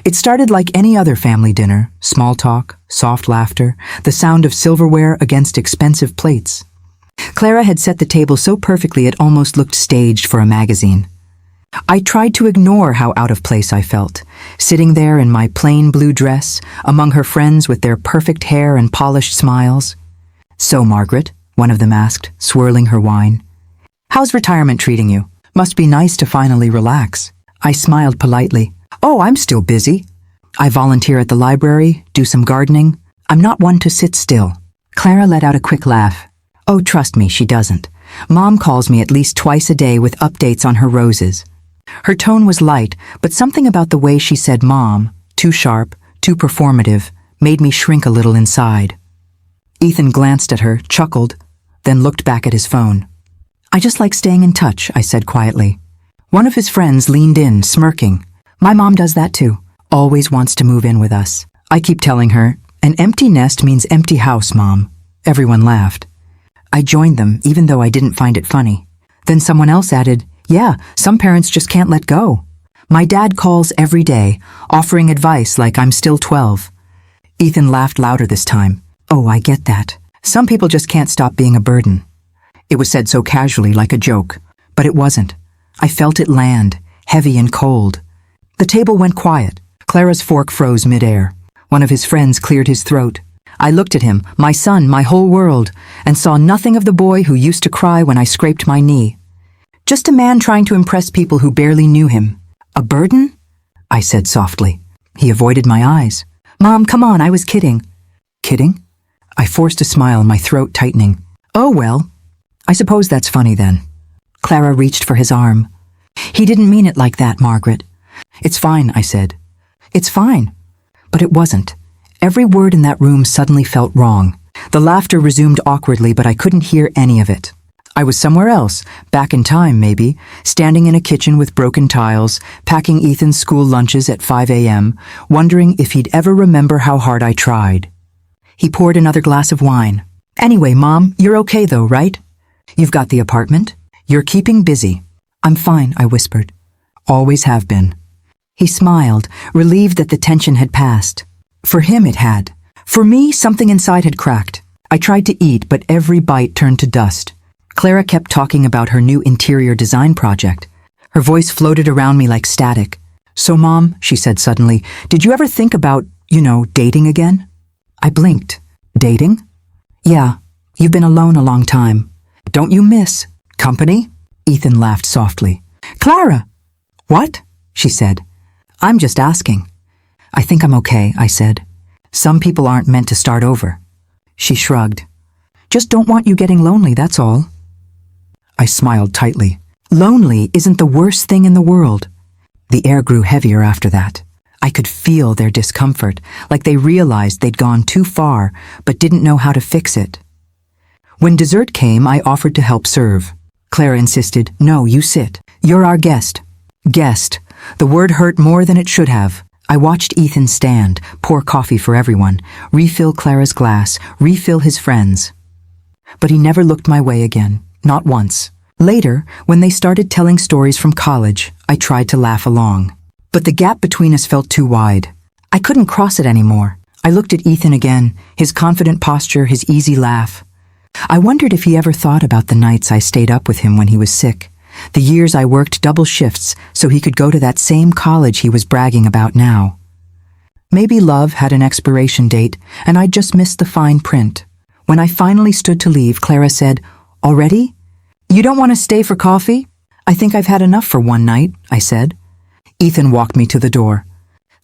It started like any other family dinner, small talk, soft laughter, the sound of silverware against expensive plates. Clara had set the table so perfectly it almost looked staged for a magazine. I tried to ignore how out of place I felt, sitting there in my plain blue dress, among her friends with their perfect hair and polished smiles. "So, Margaret," one of them asked, swirling her wine. "How's retirement treating you? Must be nice to finally relax." I smiled politely. "Oh, I'm still busy. I volunteer at the library, do some gardening. I'm not one to sit still." Clara let out a quick laugh. "Oh, trust me, she doesn't. Mom calls me at least twice a day with updates on her roses." Her tone was light, but something about the way she said mom, too sharp, too performative, made me shrink a little inside. Ethan glanced at her, chuckled, then looked back at his phone. "I just like staying in touch," I said quietly. One of his friends leaned in, smirking. "My mom does that too. Always wants to move in with us." I keep telling her, "An empty nest means empty house, Mom." Everyone laughed. I joined them, even though I didn't find it funny. Then someone else added, "Yeah, some parents just can't let go. My dad calls every day, offering advice like I'm still 12. Ethan laughed louder this time. "Oh, I get that. Some people just can't stop being a burden." It was said so casually, like a joke, but it wasn't. I felt it land, heavy and cold. The table went quiet. Clara's fork froze midair. One of his friends cleared his throat. I looked at him, my son, my whole world, and saw nothing of the boy who used to cry when I scraped my knee. Just a man trying to impress people who barely knew him. "A burden?" I said softly. He avoided my eyes. "Mom, come on, I was kidding." "Kidding?" I forced a smile, my throat tightening. "Oh, well, I suppose that's funny then." Clara reached for his arm. "He didn't mean it like that, Margaret." "It's fine," I said. "It's fine." But it wasn't. Every word in that room suddenly felt wrong. The laughter resumed awkwardly, but I couldn't hear any of it. I was somewhere else, back in time maybe, standing in a kitchen with broken tiles, packing Ethan's school lunches at 5 a.m., wondering if he'd ever remember how hard I tried. He poured another glass of wine. "Anyway, Mom, you're okay though, right? You've got the apartment? You're keeping busy." "I'm fine," I whispered. "Always have been." He smiled, relieved that the tension had passed. For him it had. For me, something inside had cracked. I tried to eat, but every bite turned to dust. Clara kept talking about her new interior design project. Her voice floated around me like static. "So, Mom," she said suddenly, "did you ever think about, dating again?" I blinked. "Dating?" "Yeah, you've been alone a long time. Don't you miss company?" Ethan laughed softly. "Clara!" "What?" she said. "I'm just asking." "I think I'm okay," I said. "Some people aren't meant to start over." She shrugged. "Just don't want you getting lonely, that's all." I smiled tightly. Lonely isn't the worst thing in the world. The air grew heavier after that. I could feel their discomfort, like they realized they'd gone too far, but didn't know how to fix it. When dessert came, I offered to help serve. Clara insisted, "No, you sit. You're our guest." Guest. The word hurt more than it should have. I watched Ethan stand, pour coffee for everyone, refill Clara's glass, refill his friends. But he never looked my way again. Not once. Later, when they started telling stories from college, I tried to laugh along. But the gap between us felt too wide. I couldn't cross it anymore. I looked at Ethan again, his confident posture, his easy laugh. I wondered if he ever thought about the nights I stayed up with him when he was sick, the years I worked double shifts so he could go to that same college he was bragging about now. Maybe love had an expiration date, and I'd just missed the fine print. When I finally stood to leave, Clara said, "Already? You don't want to stay for coffee?" "I think I've had enough for one night," I said. Ethan walked me to the door.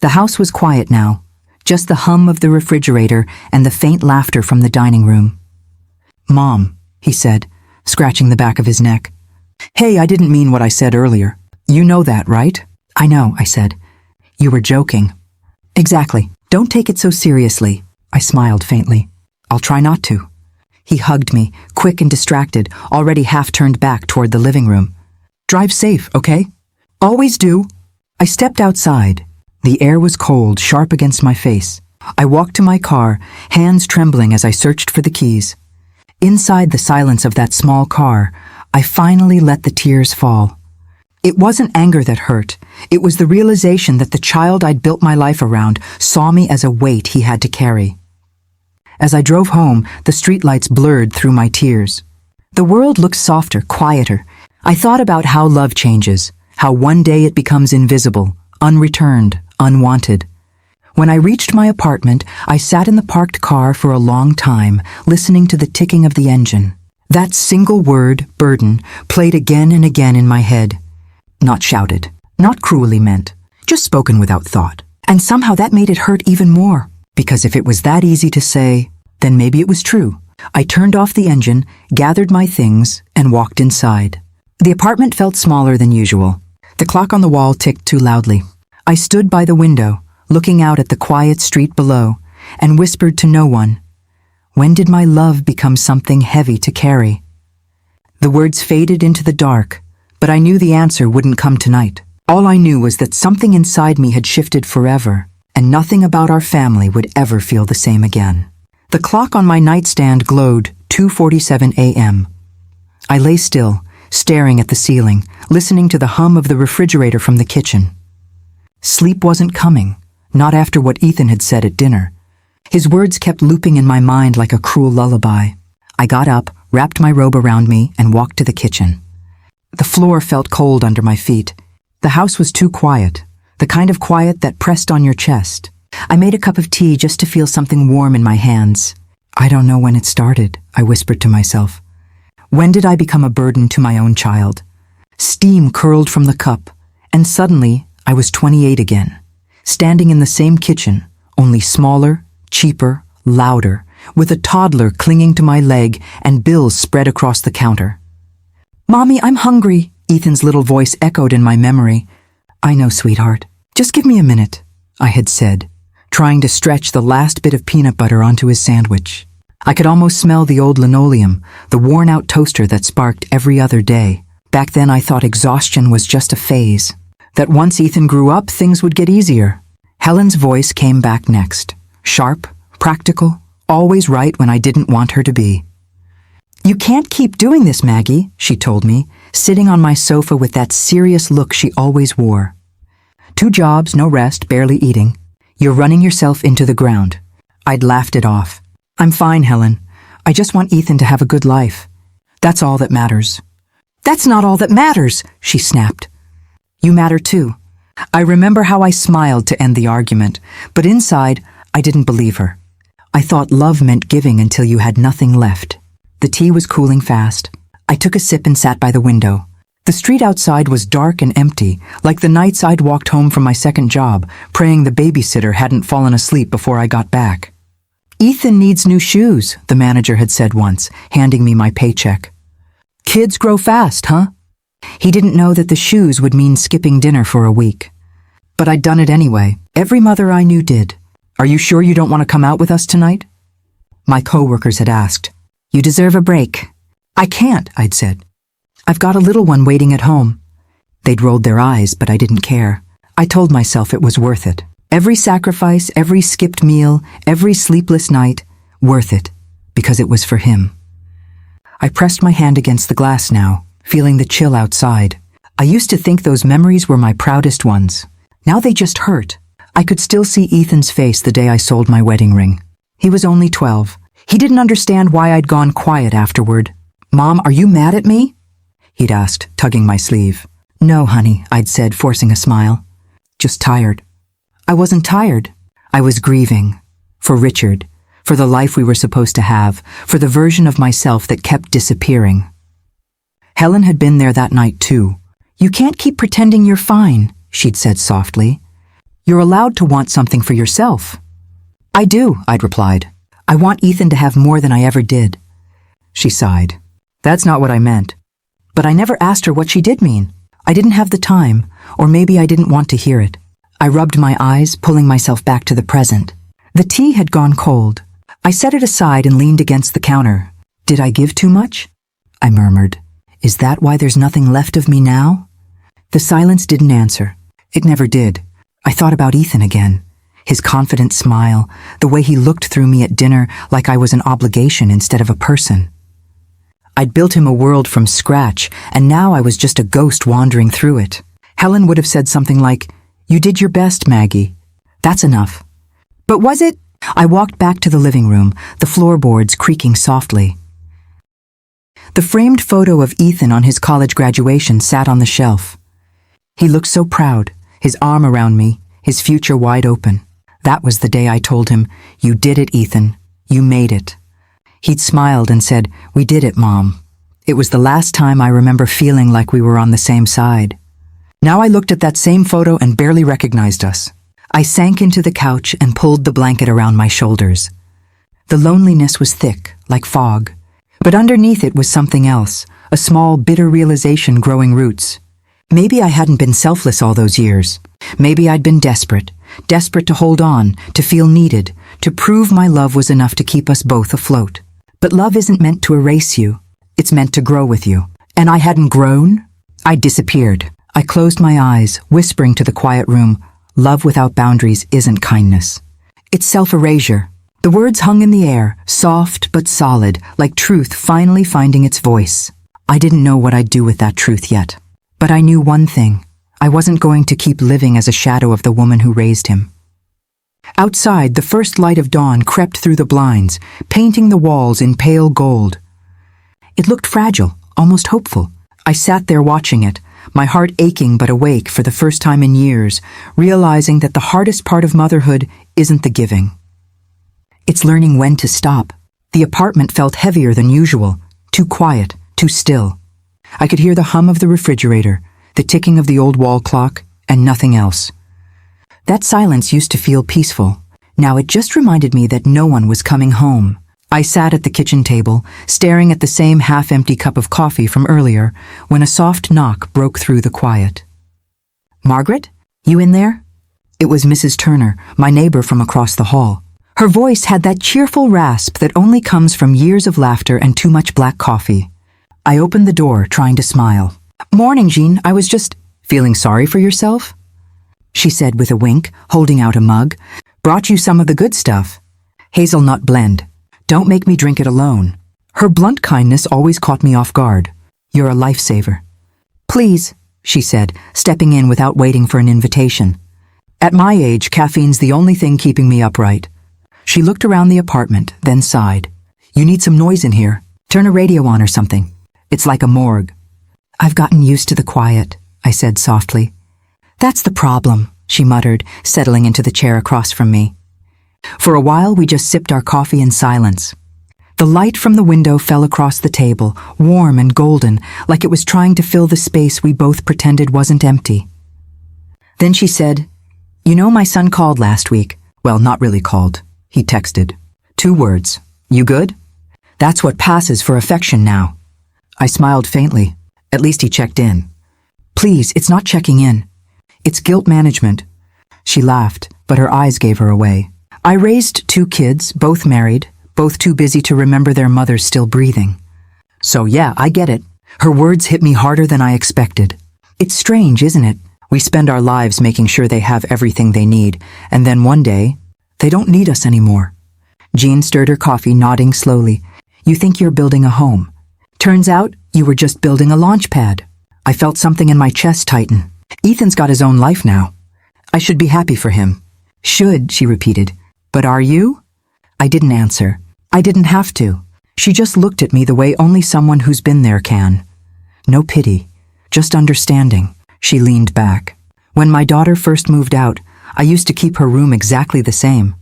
The house was quiet now, just the hum of the refrigerator and the faint laughter from the dining room. "Mom," he said, scratching the back of his neck. "Hey, I didn't mean what I said earlier. You know that, right?" "I know," I said. "You were joking." "Exactly. Don't take it so seriously." I smiled faintly. "I'll try not to." He hugged me, quick and distracted, already half turned back toward the living room. "Drive safe, okay?" "Always do." I stepped outside. The air was cold, sharp against my face. I walked to my car, hands trembling as I searched for the keys. Inside the silence of that small car, I finally let the tears fall. It wasn't anger that hurt. It was the realization that the child I'd built my life around saw me as a weight he had to carry. As I drove home, the streetlights blurred through my tears. The world looked softer, quieter. I thought about how love changes, how one day it becomes invisible, unreturned, unwanted. When I reached my apartment, I sat in the parked car for a long time, listening to the ticking of the engine. That single word, burden, played again and again in my head. Not shouted, not cruelly meant, just spoken without thought. And somehow that made it hurt even more, because if it was that easy to say, then maybe it was true. I turned off the engine, gathered my things, and walked inside. The apartment felt smaller than usual. The clock on the wall ticked too loudly. I stood by the window, looking out at the quiet street below, and whispered to no one, "When did my love become something heavy to carry?" The words faded into the dark, but I knew the answer wouldn't come tonight. All I knew was that something inside me had shifted forever, and nothing about our family would ever feel the same again. The clock on my nightstand glowed 2:47 a.m. I lay still, staring at the ceiling, listening to the hum of the refrigerator from the kitchen. Sleep wasn't coming, not after what Ethan had said at dinner. His words kept looping in my mind like a cruel lullaby. I got up, wrapped my robe around me, and walked to the kitchen. The floor felt cold under my feet. The house was too quiet, the kind of quiet that pressed on your chest. I made a cup of tea just to feel something warm in my hands. I don't know when it started, I whispered to myself. When did I become a burden to my own child? Steam curled from the cup, and suddenly I was 28 again, standing in the same kitchen, only smaller, cheaper, louder, with a toddler clinging to my leg and bills spread across the counter. "Mommy, I'm hungry," Ethan's little voice echoed in my memory. "I know, sweetheart. Just give me a minute," I had said, trying to stretch the last bit of peanut butter onto his sandwich. I could almost smell the old linoleum, the worn-out toaster that sparked every other day. Back then I thought exhaustion was just a phase, that once Ethan grew up, things would get easier. Helen's voice came back next, sharp, practical, always right when I didn't want her to be. "You can't keep doing this, Maggie," she told me, sitting on my sofa with that serious look she always wore. "2 jobs, no rest, barely eating. You're running yourself into the ground." I'd laughed it off. "I'm fine, Helen. I just want Ethan to have a good life. That's all that matters." "That's not all that matters," she snapped. "You matter too." I remember how I smiled to end the argument, but inside, I didn't believe her. I thought love meant giving until you had nothing left. The tea was cooling fast. I took a sip and sat by the window. The street outside was dark and empty, like the nights I'd walked home from my second job, praying the babysitter hadn't fallen asleep before I got back. "Ethan needs new shoes," the manager had said once, handing me my paycheck. "Kids grow fast, huh?" He didn't know that the shoes would mean skipping dinner for a week. But I'd done it anyway. Every mother I knew did. "Are you sure you don't want to come out with us tonight?" My coworkers had asked. "You deserve a break." "I can't," I'd said. "I've got a little one waiting at home." They'd rolled their eyes, but I didn't care. I told myself it was worth it. Every sacrifice, every skipped meal, every sleepless night, worth it, because it was for him. I pressed my hand against the glass now, feeling the chill outside. I used to think those memories were my proudest ones. Now they just hurt. I could still see Ethan's face the day I sold my wedding ring. He was only 12. He didn't understand why I'd gone quiet afterward. "Mom, are you mad at me?" he'd asked, tugging my sleeve. "No, honey," I'd said, forcing a smile. "Just tired." I wasn't tired. I was grieving. For Richard. For the life we were supposed to have. For the version of myself that kept disappearing. Helen had been there that night too. "You can't keep pretending you're fine," she'd said softly. "You're allowed to want something for yourself." "I do," I'd replied. "I want Ethan to have more than I ever did." She sighed. "That's not what I meant." But I never asked her what she did mean. I didn't have the time, or maybe I didn't want to hear it. I rubbed my eyes, pulling myself back to the present. The tea had gone cold. I set it aside and leaned against the counter. "Did I give too much?" I murmured. "Is that why there's nothing left of me now?" The silence didn't answer. It never did. I thought about Ethan again. His confident smile, the way he looked through me at dinner like I was an obligation instead of a person. I'd built him a world from scratch, and now I was just a ghost wandering through it. Helen would have said something like, "You did your best, Maggie. That's enough." But was it? I walked back to the living room, the floorboards creaking softly. The framed photo of Ethan on his college graduation sat on the shelf. He looked so proud, his arm around me, his future wide open. That was the day I told him, "You did it, Ethan. You made it." He'd smiled and said, "We did it, Mom." It was the last time I remember feeling like we were on the same side. Now I looked at that same photo and barely recognized us. I sank into the couch and pulled the blanket around my shoulders. The loneliness was thick, like fog. But underneath it was something else, a small, bitter realization growing roots. Maybe I hadn't been selfless all those years. Maybe I'd been desperate to hold on, to feel needed, to prove my love was enough to keep us both afloat. But love isn't meant to erase you. It's meant to grow with you. And I hadn't grown. I disappeared. I closed my eyes, whispering to the quiet room, "Love without boundaries isn't kindness. It's self-erasure." The words hung in the air, soft but solid, like truth finally finding its voice. I didn't know what I'd do with that truth yet. But I knew one thing. I wasn't going to keep living as a shadow of the woman who raised him. Outside, the first light of dawn crept through the blinds, painting the walls in pale gold. It looked fragile, almost hopeful. I sat there watching it, my heart aching but awake for the first time in years, realizing that the hardest part of motherhood isn't the giving. It's learning when to stop. The apartment felt heavier than usual, too quiet, too still. I could hear the hum of the refrigerator, the ticking of the old wall clock, and nothing else. That silence used to feel peaceful. Now it just reminded me that no one was coming home. I sat at the kitchen table, staring at the same half-empty cup of coffee from earlier, when a soft knock broke through the quiet. "Margaret? You in there?" It was Mrs. Turner, my neighbor from across the hall. Her voice had that cheerful rasp that only comes from years of laughter and too much black coffee. I opened the door, trying to smile. "Morning, Jean. I was just feeling sorry for yourself?" she said with a wink, holding out a mug. "Brought you some of the good stuff. Hazelnut blend. Don't make me drink it alone." Her blunt kindness always caught me off guard. "You're a lifesaver." "Please," she said, stepping in without waiting for an invitation. "At my age, caffeine's the only thing keeping me upright." She looked around the apartment, then sighed. "You need some noise in here. Turn a radio on or something. It's like a morgue." "I've gotten used to the quiet," I said softly. "That's the problem," she muttered, settling into the chair across from me. For a while, we just sipped our coffee in silence. The light from the window fell across the table, warm and golden, like it was trying to fill the space we both pretended wasn't empty. Then she said, "You know, my son called last week. Well, not really called. He texted. 2 words. You good? That's what passes for affection now." I smiled faintly. At least he checked in. "Please, it's not checking in. It's guilt management." She laughed, but her eyes gave her away. I raised 2 kids, both married, both too busy to remember their mothers still breathing. So yeah, I get it. Her words hit me harder than I expected. It's strange, isn't it? We spend our lives making sure they have everything they need, and then one day, they don't need us anymore. Jean stirred her coffee, nodding slowly. "You think you're building a home. Turns out, you were just building a launch pad." I felt something in my chest tighten. Ethan's got his own life now. I should be happy for him. "Should," she repeated. "But are you?" I didn't answer. I didn't have to. She just looked at me the way only someone who's been there can. No pity, just understanding. She leaned back. When my daughter first moved out, I used to keep her room exactly the same.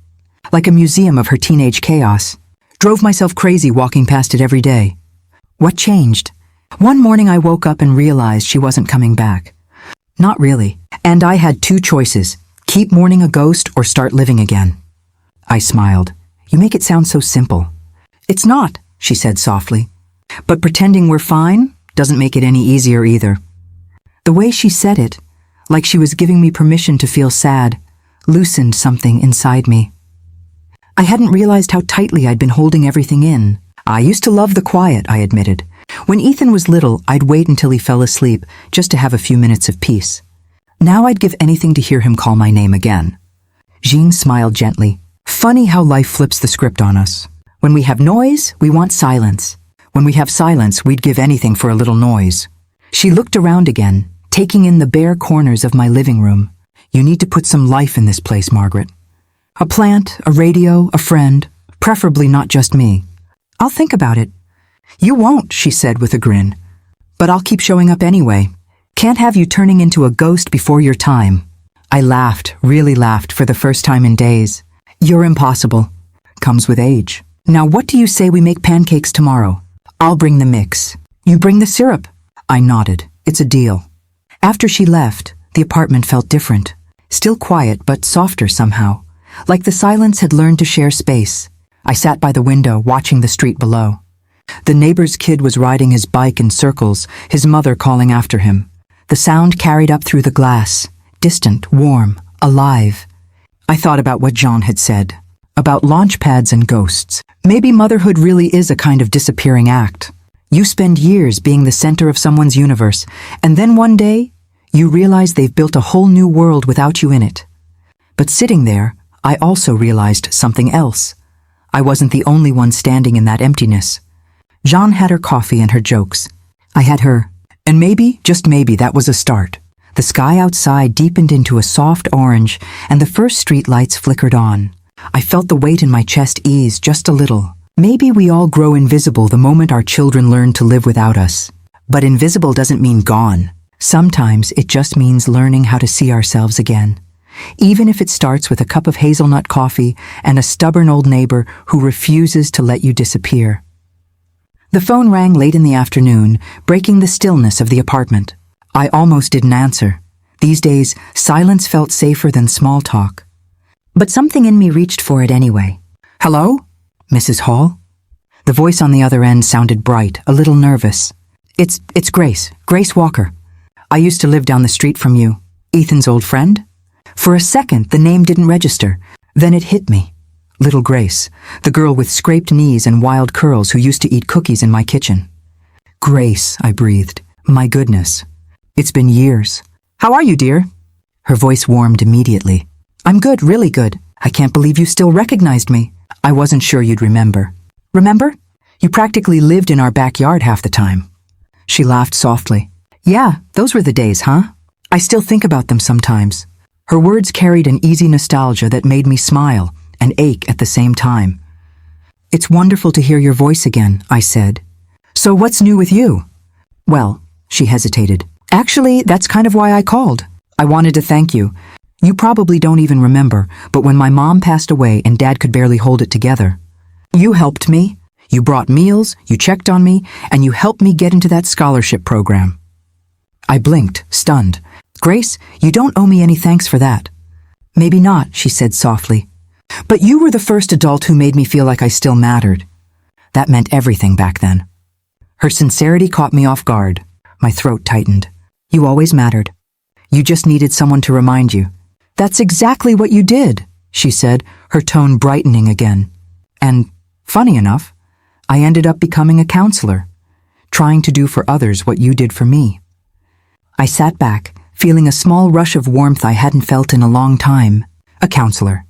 Like a museum of her teenage chaos. Drove myself crazy walking past it every day. What changed? One morning I woke up and realized she wasn't coming back. Not really. And I had 2 choices. Keep mourning a ghost or start living again. I smiled. "You make it sound so simple." "It's not," she said softly. "But pretending we're fine doesn't make it any easier either." The way she said it, like she was giving me permission to feel sad, loosened something inside me. I hadn't realized how tightly I'd been holding everything in. I used to love the quiet, I admitted. When Ethan was little, I'd wait until he fell asleep just to have a few minutes of peace. Now I'd give anything to hear him call my name again. Jean smiled gently. "Funny how life flips the script on us. When we have noise, we want silence. When we have silence, we'd give anything for a little noise. She looked around again, taking in the bare corners of my living room. You need to put some life in this place, Margaret. A plant, a radio, a friend, preferably not just me. I'll think about it. You won't, she said with a grin. But I'll keep showing up anyway. Can't have you turning into a ghost before your time. I laughed, really laughed for the first time in days. You're impossible. Comes with age. Now what do you say we make pancakes tomorrow? I'll bring the mix. You bring the syrup. I nodded. It's a deal. After she left, the apartment felt different. Still quiet, but softer somehow. Like the silence had learned to share space. I sat by the window, watching the street below. The neighbor's kid was riding his bike in circles, his mother calling after him. The sound carried up through the glass, distant, warm, alive. I thought about what Jean had said, about launch pads and ghosts. Maybe motherhood really is a kind of disappearing act. You spend years being the center of someone's universe, and then one day, you realize they've built a whole new world without you in it. But sitting there, I also realized something else. I wasn't the only one standing in that emptiness. Jean had her coffee and her jokes. I had her. And maybe, just maybe, that was a start. The sky outside deepened into a soft orange, and the first street lights flickered on. I felt the weight in my chest ease just a little. Maybe we all grow invisible the moment our children learn to live without us. But invisible doesn't mean gone. Sometimes it just means learning how to see ourselves again. Even if it starts with a cup of hazelnut coffee and a stubborn old neighbor who refuses to let you disappear. The phone rang late in the afternoon, breaking the stillness of the apartment. I almost didn't answer. These days, silence felt safer than small talk. But something in me reached for it anyway. Hello? Mrs. Hall? The voice on the other end sounded bright, a little nervous. It's Grace Walker. I used to live down the street from you. Ethan's old friend? For a second, the name didn't register. Then it hit me. Little Grace, the girl with scraped knees and wild curls who used to eat cookies in my kitchen. Grace, I breathed. My goodness. It's been years. How are you, dear? Her voice warmed immediately. I'm good, really good. I can't believe you still recognized me. I wasn't sure you'd remember. Remember? You practically lived in our backyard half the time. She laughed softly. Yeah, those were the days, huh? I still think about them sometimes. Her words carried an easy nostalgia that made me smile and ache at the same time. It's wonderful to hear your voice again, I said. So what's new with you? Well, she hesitated. Actually, that's kind of why I called. I wanted to thank you. You probably don't even remember, but when my mom passed away and Dad could barely hold it together, you helped me, you brought meals, you checked on me, and you helped me get into that scholarship program. I blinked, stunned. Grace, you don't owe me any thanks for that. Maybe not, she said softly. But you were the first adult who made me feel like I still mattered. That meant everything back then. Her sincerity caught me off guard. My throat tightened. You always mattered. You just needed someone to remind you. That's exactly what you did, she said, her tone brightening again. And, funny enough, I ended up becoming a counselor, trying to do for others what you did for me. I sat back, feeling a small rush of warmth I hadn't felt in a long time. A counselor.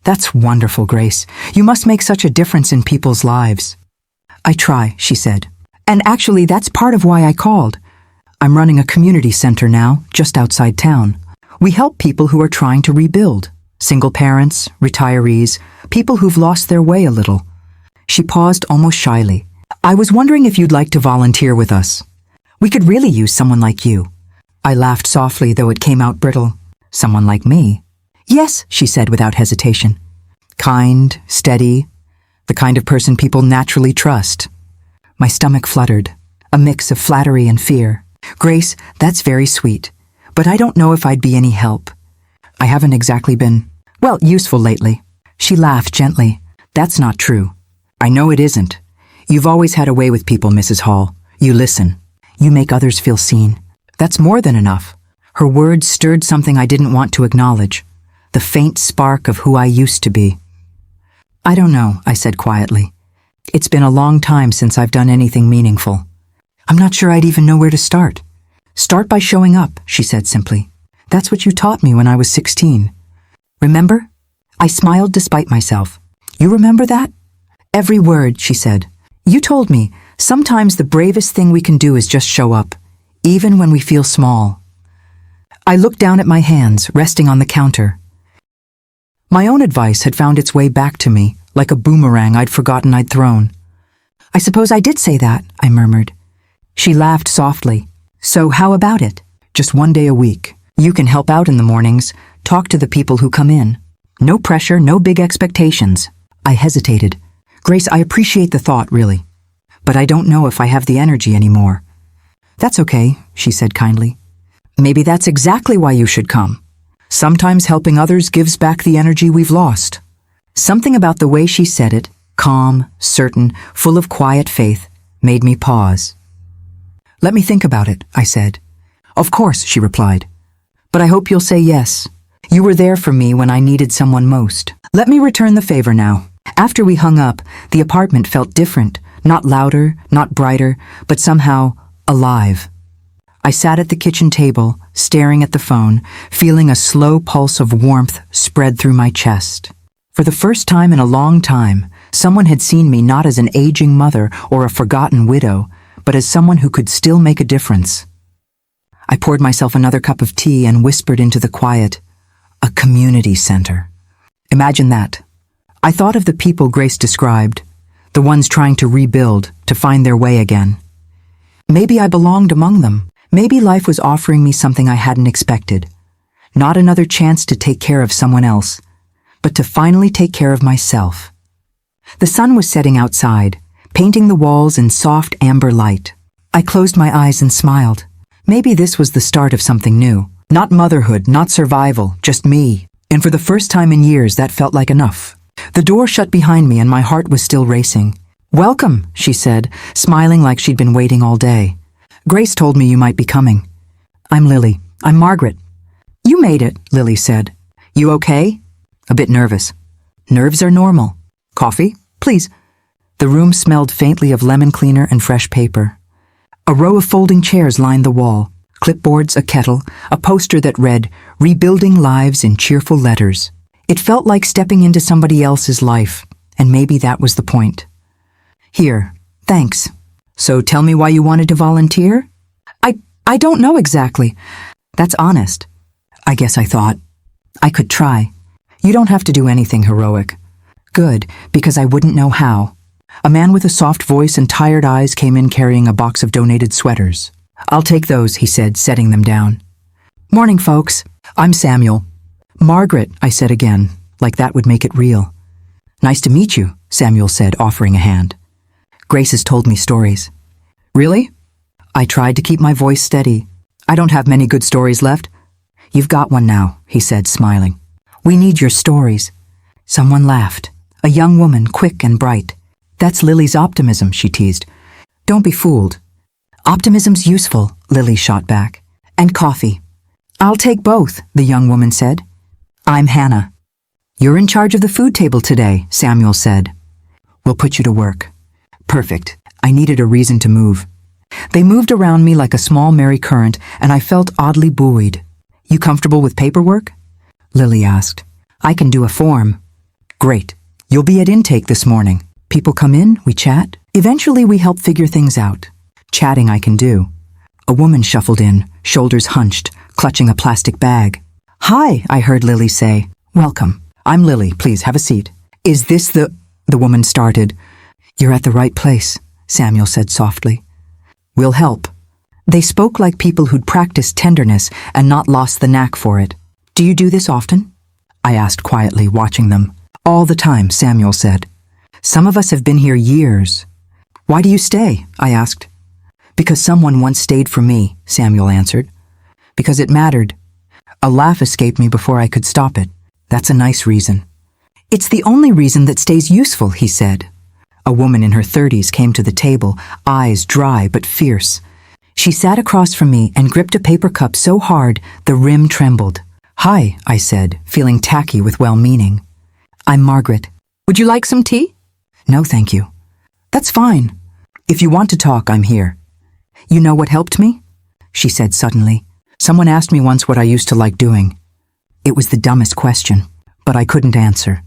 That's wonderful, Grace. You must make such a difference in people's lives. I try, she said. And actually, that's part of why I called. I'm running a community center now, just outside town. We help people who are trying to rebuild. Single parents, retirees, people who've lost their way a little. She paused almost shyly. I was wondering if you'd like to volunteer with us. We could really use someone like you. I laughed softly, though it came out brittle. Someone like me? Yes, she said without hesitation. Kind, steady, the kind of person people naturally trust. My stomach fluttered, a mix of flattery and fear. Grace, that's very sweet, but I don't know if I'd be any help. I haven't exactly been, useful lately. She laughed gently. That's not true. I know it isn't. You've always had a way with people, Mrs. Hall. You listen. You make others feel seen. That's more than enough. Her words stirred something I didn't want to acknowledge, the faint spark of who I used to be. I don't know, I said quietly. It's been a long time since I've done anything meaningful. I'm not sure I'd even know where to start. Start by showing up, she said simply. That's what you taught me when I was 16. Remember? I smiled despite myself. You remember that? Every word, she said. You told me, Sometimes the bravest thing we can do is just show up, even when we feel small. I looked down at my hands, resting on the counter. My own advice had found its way back to me, like a boomerang I'd forgotten I'd thrown. "I suppose I did say that," I murmured. She laughed softly. "So how about it? Just 1 day a week. You can help out in the mornings, talk to the people who come in. No pressure, no big expectations." I hesitated. "Grace, I appreciate the thought, really. But I don't know if I have the energy anymore." "That's okay," she said kindly. "Maybe that's exactly why you should come. Sometimes helping others gives back the energy we've lost." Something about the way she said it, calm, certain, full of quiet faith, made me pause. "Let me think about it," I said. "Of course," she replied. "But I hope you'll say yes. You were there for me when I needed someone most. Let me return the favor now." After we hung up, the apartment felt different, not louder, not brighter, but somehow alive. I sat at the kitchen table, staring at the phone, feeling a slow pulse of warmth spread through my chest. For the first time in a long time, someone had seen me not as an aging mother or a forgotten widow, but as someone who could still make a difference. I poured myself another cup of tea and whispered into the quiet, "A community center." Imagine that. I thought of the people Grace described, the ones trying to rebuild, to find their way again. Maybe I belonged among them. Maybe life was offering me something I hadn't expected. Not another chance to take care of someone else, but to finally take care of myself. The sun was setting outside, painting the walls in soft amber light. I closed my eyes and smiled. Maybe this was the start of something new. Not motherhood, not survival, just me. And for the first time in years, that felt like enough. The door shut behind me and my heart was still racing. "Welcome," she said, smiling like she'd been waiting all day. "Grace told me you might be coming." "I'm Lily. I'm Margaret." "You made it," Lily said. "You okay?" "A bit nervous." "Nerves are normal. Coffee, please." The room smelled faintly of lemon cleaner and fresh paper. A row of folding chairs lined the wall, clipboards, a kettle, a poster that read, "Rebuilding Lives in Cheerful Letters." It felt like stepping into somebody else's life, and maybe that was the point. "Here, thanks. So tell me why you wanted to volunteer?" I don't know exactly." "That's honest." I guess I thought. I could try. "You don't have to do anything heroic." Good, because I wouldn't know how. A man with a soft voice and tired eyes came in carrying a box of donated sweaters. "I'll take those," he said, setting them down. "Morning, folks. I'm Samuel." "Margaret," I said again, like that would make it real. "Nice to meet you," Samuel said, offering a hand. "Grace has told me stories." "Really?" I tried to keep my voice steady. "I don't have many good stories left." "You've got one now," he said, smiling. "We need your stories." Someone laughed. A young woman, quick and bright. "That's Lily's optimism," she teased. "Don't be fooled." "Optimism's useful," Lily shot back. "And coffee." "I'll take both," the young woman said. "I'm Hannah." "You're in charge of the food table today," Samuel said. "We'll put you to work." Perfect. I needed a reason to move. They moved around me like a small merry current, and I felt oddly buoyed. "You comfortable with paperwork?" Lily asked. "I can do a form." "Great. You'll be at intake this morning. People come in, we chat. Eventually we help figure things out. Chatting I can do." A woman shuffled in, shoulders hunched, clutching a plastic bag. "Hi," I heard Lily say. "Welcome. I'm Lily. Please have a seat." "Is this the woman started. "You're at the right place," Samuel said softly. "We'll help." They spoke like people who'd practiced tenderness and not lost the knack for it. "Do you do this often?" I asked quietly, watching them. "All the time," Samuel said. "Some of us have been here years." "Why do you stay?" I asked. "Because someone once stayed for me," Samuel answered. "Because it mattered." A laugh escaped me before I could stop it. "That's a nice reason." "It's the only reason that stays useful," he said. A woman in her 30s came to the table, eyes dry but fierce. She sat across from me and gripped a paper cup so hard the rim trembled. "Hi," I said, feeling tacky with well-meaning. "I'm Margaret. Would you like some tea?" "No, thank you." "That's fine. If you want to talk, I'm here." "You know what helped me?" she said suddenly. "Someone asked me once what I used to like doing. It was the dumbest question, but I couldn't answer."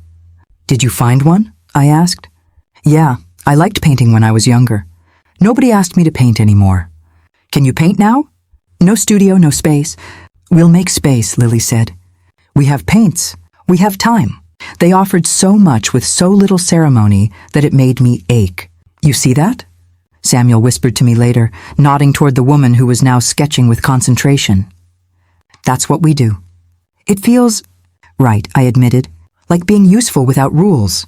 "Did you find one?" I asked. "Yeah, I liked painting when I was younger. Nobody asked me to paint anymore. Can you paint now? No studio, no space. We'll make space, Lily said. We have paints. We have time. They offered so much with so little ceremony that it made me ache. You see that? Samuel whispered to me later, nodding toward the woman who was now sketching with concentration. That's what we do. It feels right, I admitted, like being useful without rules.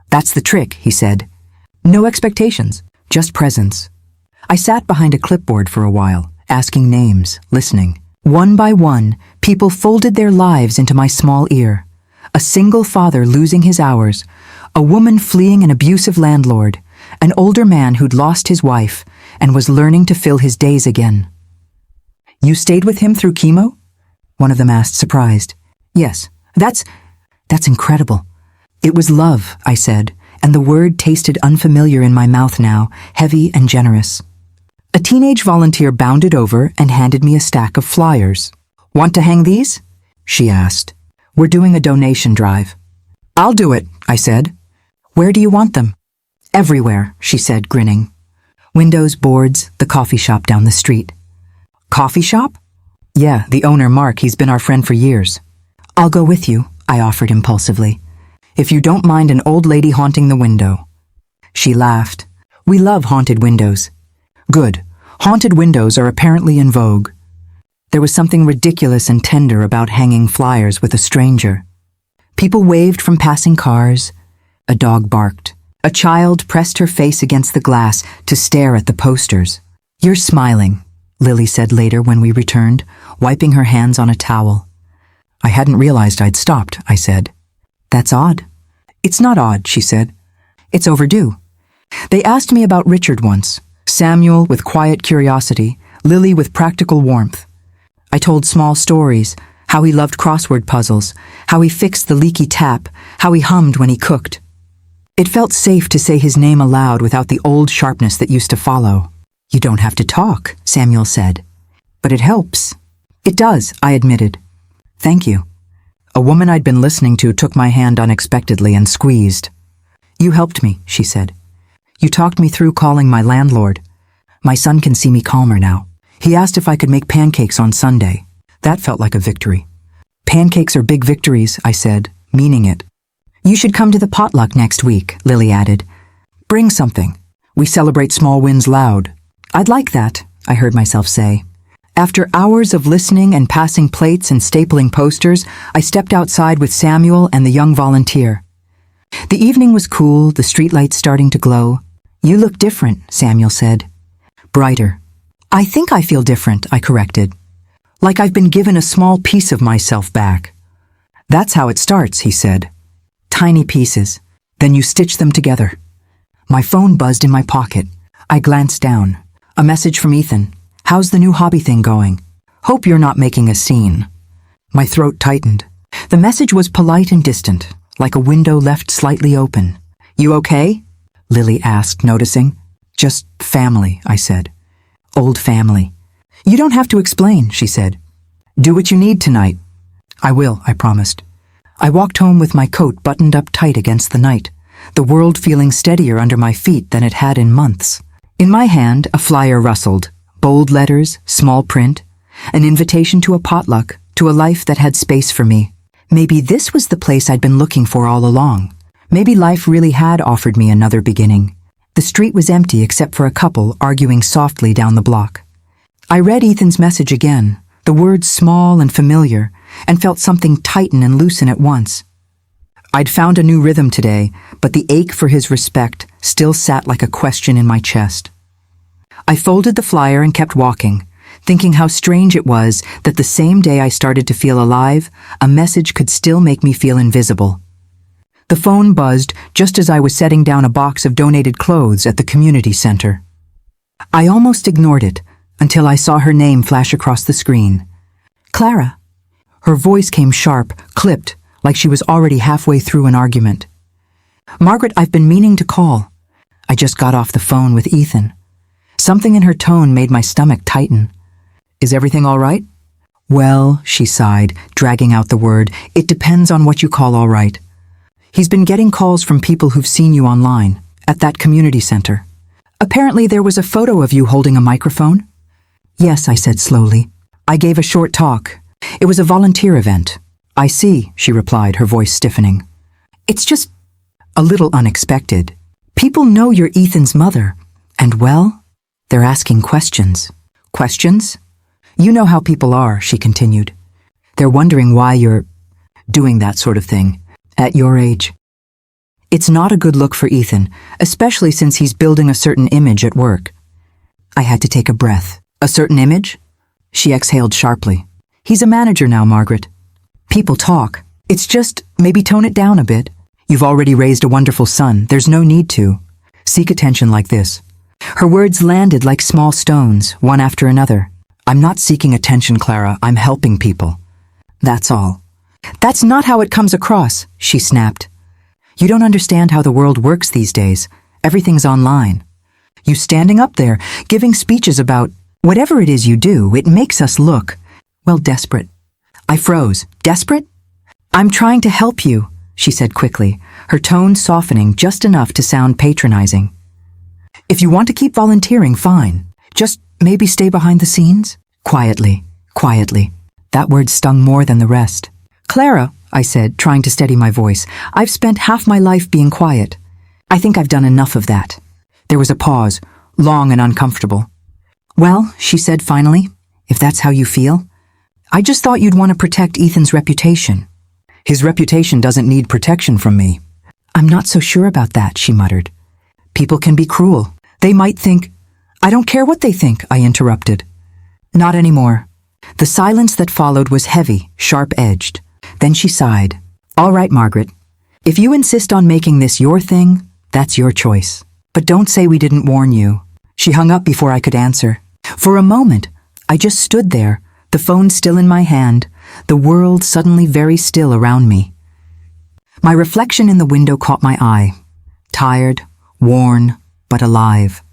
That's the trick, he said. No expectations, just presence. I sat behind a clipboard for a while, asking names, listening. One by one, people folded their lives into my small ear. A single father losing his hours, a woman fleeing an abusive landlord, an older man who'd lost his wife and was learning to fill his days again. You stayed with him through chemo? One of them asked, surprised. Yes, that's incredible. It was love, I said, and the word tasted unfamiliar in my mouth now, heavy and generous. A teenage volunteer bounded over and handed me a stack of flyers. Want to hang these? She asked. We're doing a donation drive. I'll do it, I said. Where do you want them? Everywhere, she said, grinning. Windows, boards, the coffee shop down the street. Coffee shop? Yeah, the owner, Mark, he's been our friend for years. I'll go with you, I offered impulsively. If you don't mind an old lady haunting the window. She laughed. We love haunted windows. Good. Haunted windows are apparently in vogue. There was something ridiculous and tender about hanging flyers with a stranger. People waved from passing cars. A dog barked. A child pressed her face against the glass to stare at the posters. You're smiling, Lily said later when we returned, wiping her hands on a towel. I hadn't realized I'd stopped, I said. That's odd. It's not odd, she said. It's overdue. They asked me about Richard once. Samuel with quiet curiosity, Lily with practical warmth. I told small stories, how he loved crossword puzzles, how he fixed the leaky tap, how he hummed when he cooked. It felt safe to say his name aloud without the old sharpness that used to follow. You don't have to talk, Samuel said. But it helps. It does, I admitted. Thank you. A woman I'd been listening to took my hand unexpectedly and squeezed. You helped me, she said. You talked me through calling my landlord. My son can see me calmer now. He asked if I could make pancakes on Sunday. That felt like a victory. Pancakes are big victories, I said, meaning it. You should come to the potluck next week, Lily added. Bring something. We celebrate small wins loud. I'd like that, I heard myself say. After hours of listening and passing plates and stapling posters, I stepped outside with Samuel and the young volunteer. The evening was cool, the streetlights starting to glow. You look different, Samuel said. Brighter. I think I feel different, I corrected. Like I've been given a small piece of myself back. That's how it starts, he said. Tiny pieces. Then you stitch them together. My phone buzzed in my pocket. I glanced down. A message from Ethan. How's the new hobby thing going? Hope you're not making a scene. My throat tightened. The message was polite and distant, like a window left slightly open. You okay? Lily asked, noticing. Just family, I said. Old family. You don't have to explain, she said. Do what you need tonight. I will, I promised. I walked home with my coat buttoned up tight against the night, the world feeling steadier under my feet than it had in months. In my hand, a flyer rustled. Bold letters, small print, an invitation to a potluck, to a life that had space for me. Maybe this was the place I'd been looking for all along. Maybe life really had offered me another beginning. The street was empty except for a couple arguing softly down the block. I read Ethan's message again, the words small and familiar, and felt something tighten and loosen at once. I'd found a new rhythm today, but the ache for his respect still sat like a question in my chest. I folded the flyer and kept walking, thinking how strange it was that the same day I started to feel alive, a message could still make me feel invisible. The phone buzzed just as I was setting down a box of donated clothes at the community center. I almost ignored it until I saw her name flash across the screen. Clara. Her voice came sharp, clipped, like she was already halfway through an argument. Margaret, I've been meaning to call. I just got off the phone with Ethan. Something in her tone made my stomach tighten. Is everything all right? Well, she sighed, dragging out the word, it depends on what you call all right. He's been getting calls from people who've seen you online, at that community center. Apparently there was a photo of you holding a microphone. Yes, I said slowly. I gave a short talk. It was a volunteer event. I see, she replied, her voice stiffening. It's just a little unexpected. People know you're Ethan's mother. And well, they're asking questions. Questions? You know how people are, she continued. They're wondering why you're doing that sort of thing at your age. It's not a good look for Ethan, especially since he's building a certain image at work. I had to take a breath. A certain image? She exhaled sharply. He's a manager now, Margaret. People talk. It's just, maybe tone it down a bit. You've already raised a wonderful son. There's no need to seek attention like this. Her words landed like small stones, one after another. I'm not seeking attention, Clara. I'm helping people. That's all. That's not how it comes across, she snapped. You don't understand how the world works these days. Everything's online. You standing up there, giving speeches about whatever it is you do, it makes us look, well, desperate. I froze. Desperate? I'm trying to help you, she said quickly, her tone softening just enough to sound patronizing. If you want to keep volunteering, fine. Just maybe stay behind the scenes? Quietly. That word stung more than the rest. Clara, I said, trying to steady my voice, I've spent half my life being quiet. I think I've done enough of that. There was a pause, long and uncomfortable. Well, she said finally, if that's how you feel, I just thought you'd want to protect Ethan's reputation. His reputation doesn't need protection from me. I'm not so sure about that, she muttered. People can be cruel. They might think. I don't care what they think, I interrupted. Not anymore. The silence that followed was heavy, sharp-edged. Then she sighed. All right, Margaret. If you insist on making this your thing, that's your choice. But don't say we didn't warn you. She hung up before I could answer. For a moment, I just stood there, the phone still in my hand, the world suddenly very still around me. My reflection in the window caught my eye. Tired, worn, but alive.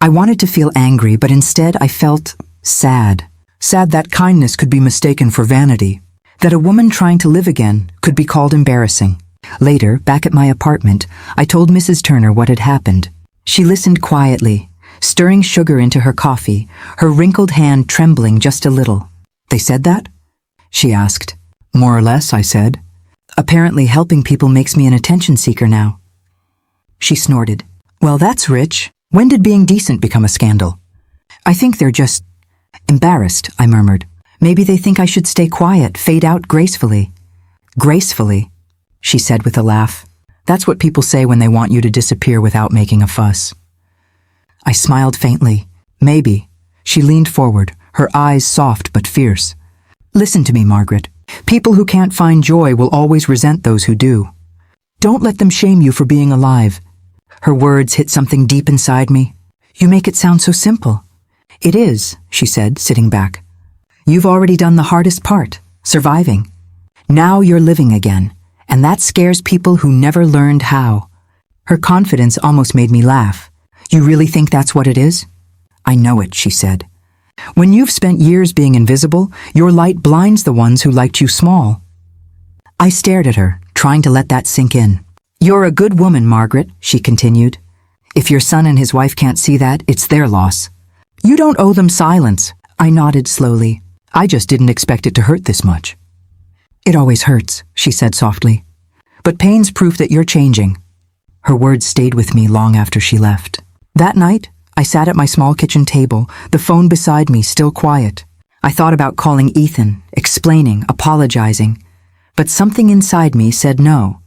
I wanted to feel angry, but instead I felt sad. Sad that kindness could be mistaken for vanity. That a woman trying to live again could be called embarrassing. Later, back at my apartment, I told Mrs. Turner what had happened. She listened quietly, stirring sugar into her coffee, her wrinkled hand trembling just a little. They said that? She asked. More or less, I said. Apparently helping people makes me an attention seeker now. She snorted. Well, that's rich. When did being decent become a scandal? I think they're just embarrassed, I murmured. Maybe they think I should stay quiet, fade out gracefully. Gracefully, she said with a laugh. That's what people say when they want you to disappear without making a fuss. I smiled faintly. Maybe. She leaned forward, her eyes soft but fierce. Listen to me, Margaret. People who can't find joy will always resent those who do. Don't let them shame you for being alive. Her words hit something deep inside me. You make it sound so simple. It is, she said, sitting back. You've already done the hardest part, surviving. Now you're living again, and that scares people who never learned how. Her confidence almost made me laugh. You really think that's what it is? I know it, she said. When you've spent years being invisible, your light blinds the ones who liked you small. I stared at her, trying to let that sink in. You're a good woman, Margaret, she continued. If your son and his wife can't see that, it's their loss. You don't owe them silence. I nodded slowly. I just didn't expect it to hurt this much. It always hurts, she said softly. But pain's proof that you're changing. Her words stayed with me long after she left. That night, I sat at my small kitchen table, the phone beside me still quiet. I thought about calling Ethan, explaining, apologizing. But something inside me said no.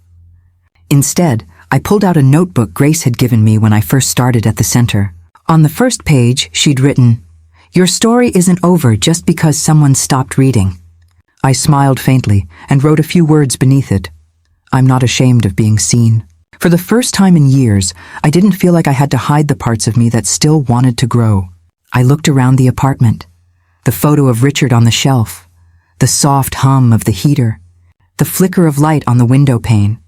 Instead, I pulled out a notebook Grace had given me when I first started at the center. On the first page, she'd written, Your story isn't over just because someone stopped reading. I smiled faintly and wrote a few words beneath it. I'm not ashamed of being seen. For the first time in years, I didn't feel like I had to hide the parts of me that still wanted to grow. I looked around the apartment. The photo of Richard on the shelf. The soft hum of the heater. The flicker of light on the window pane.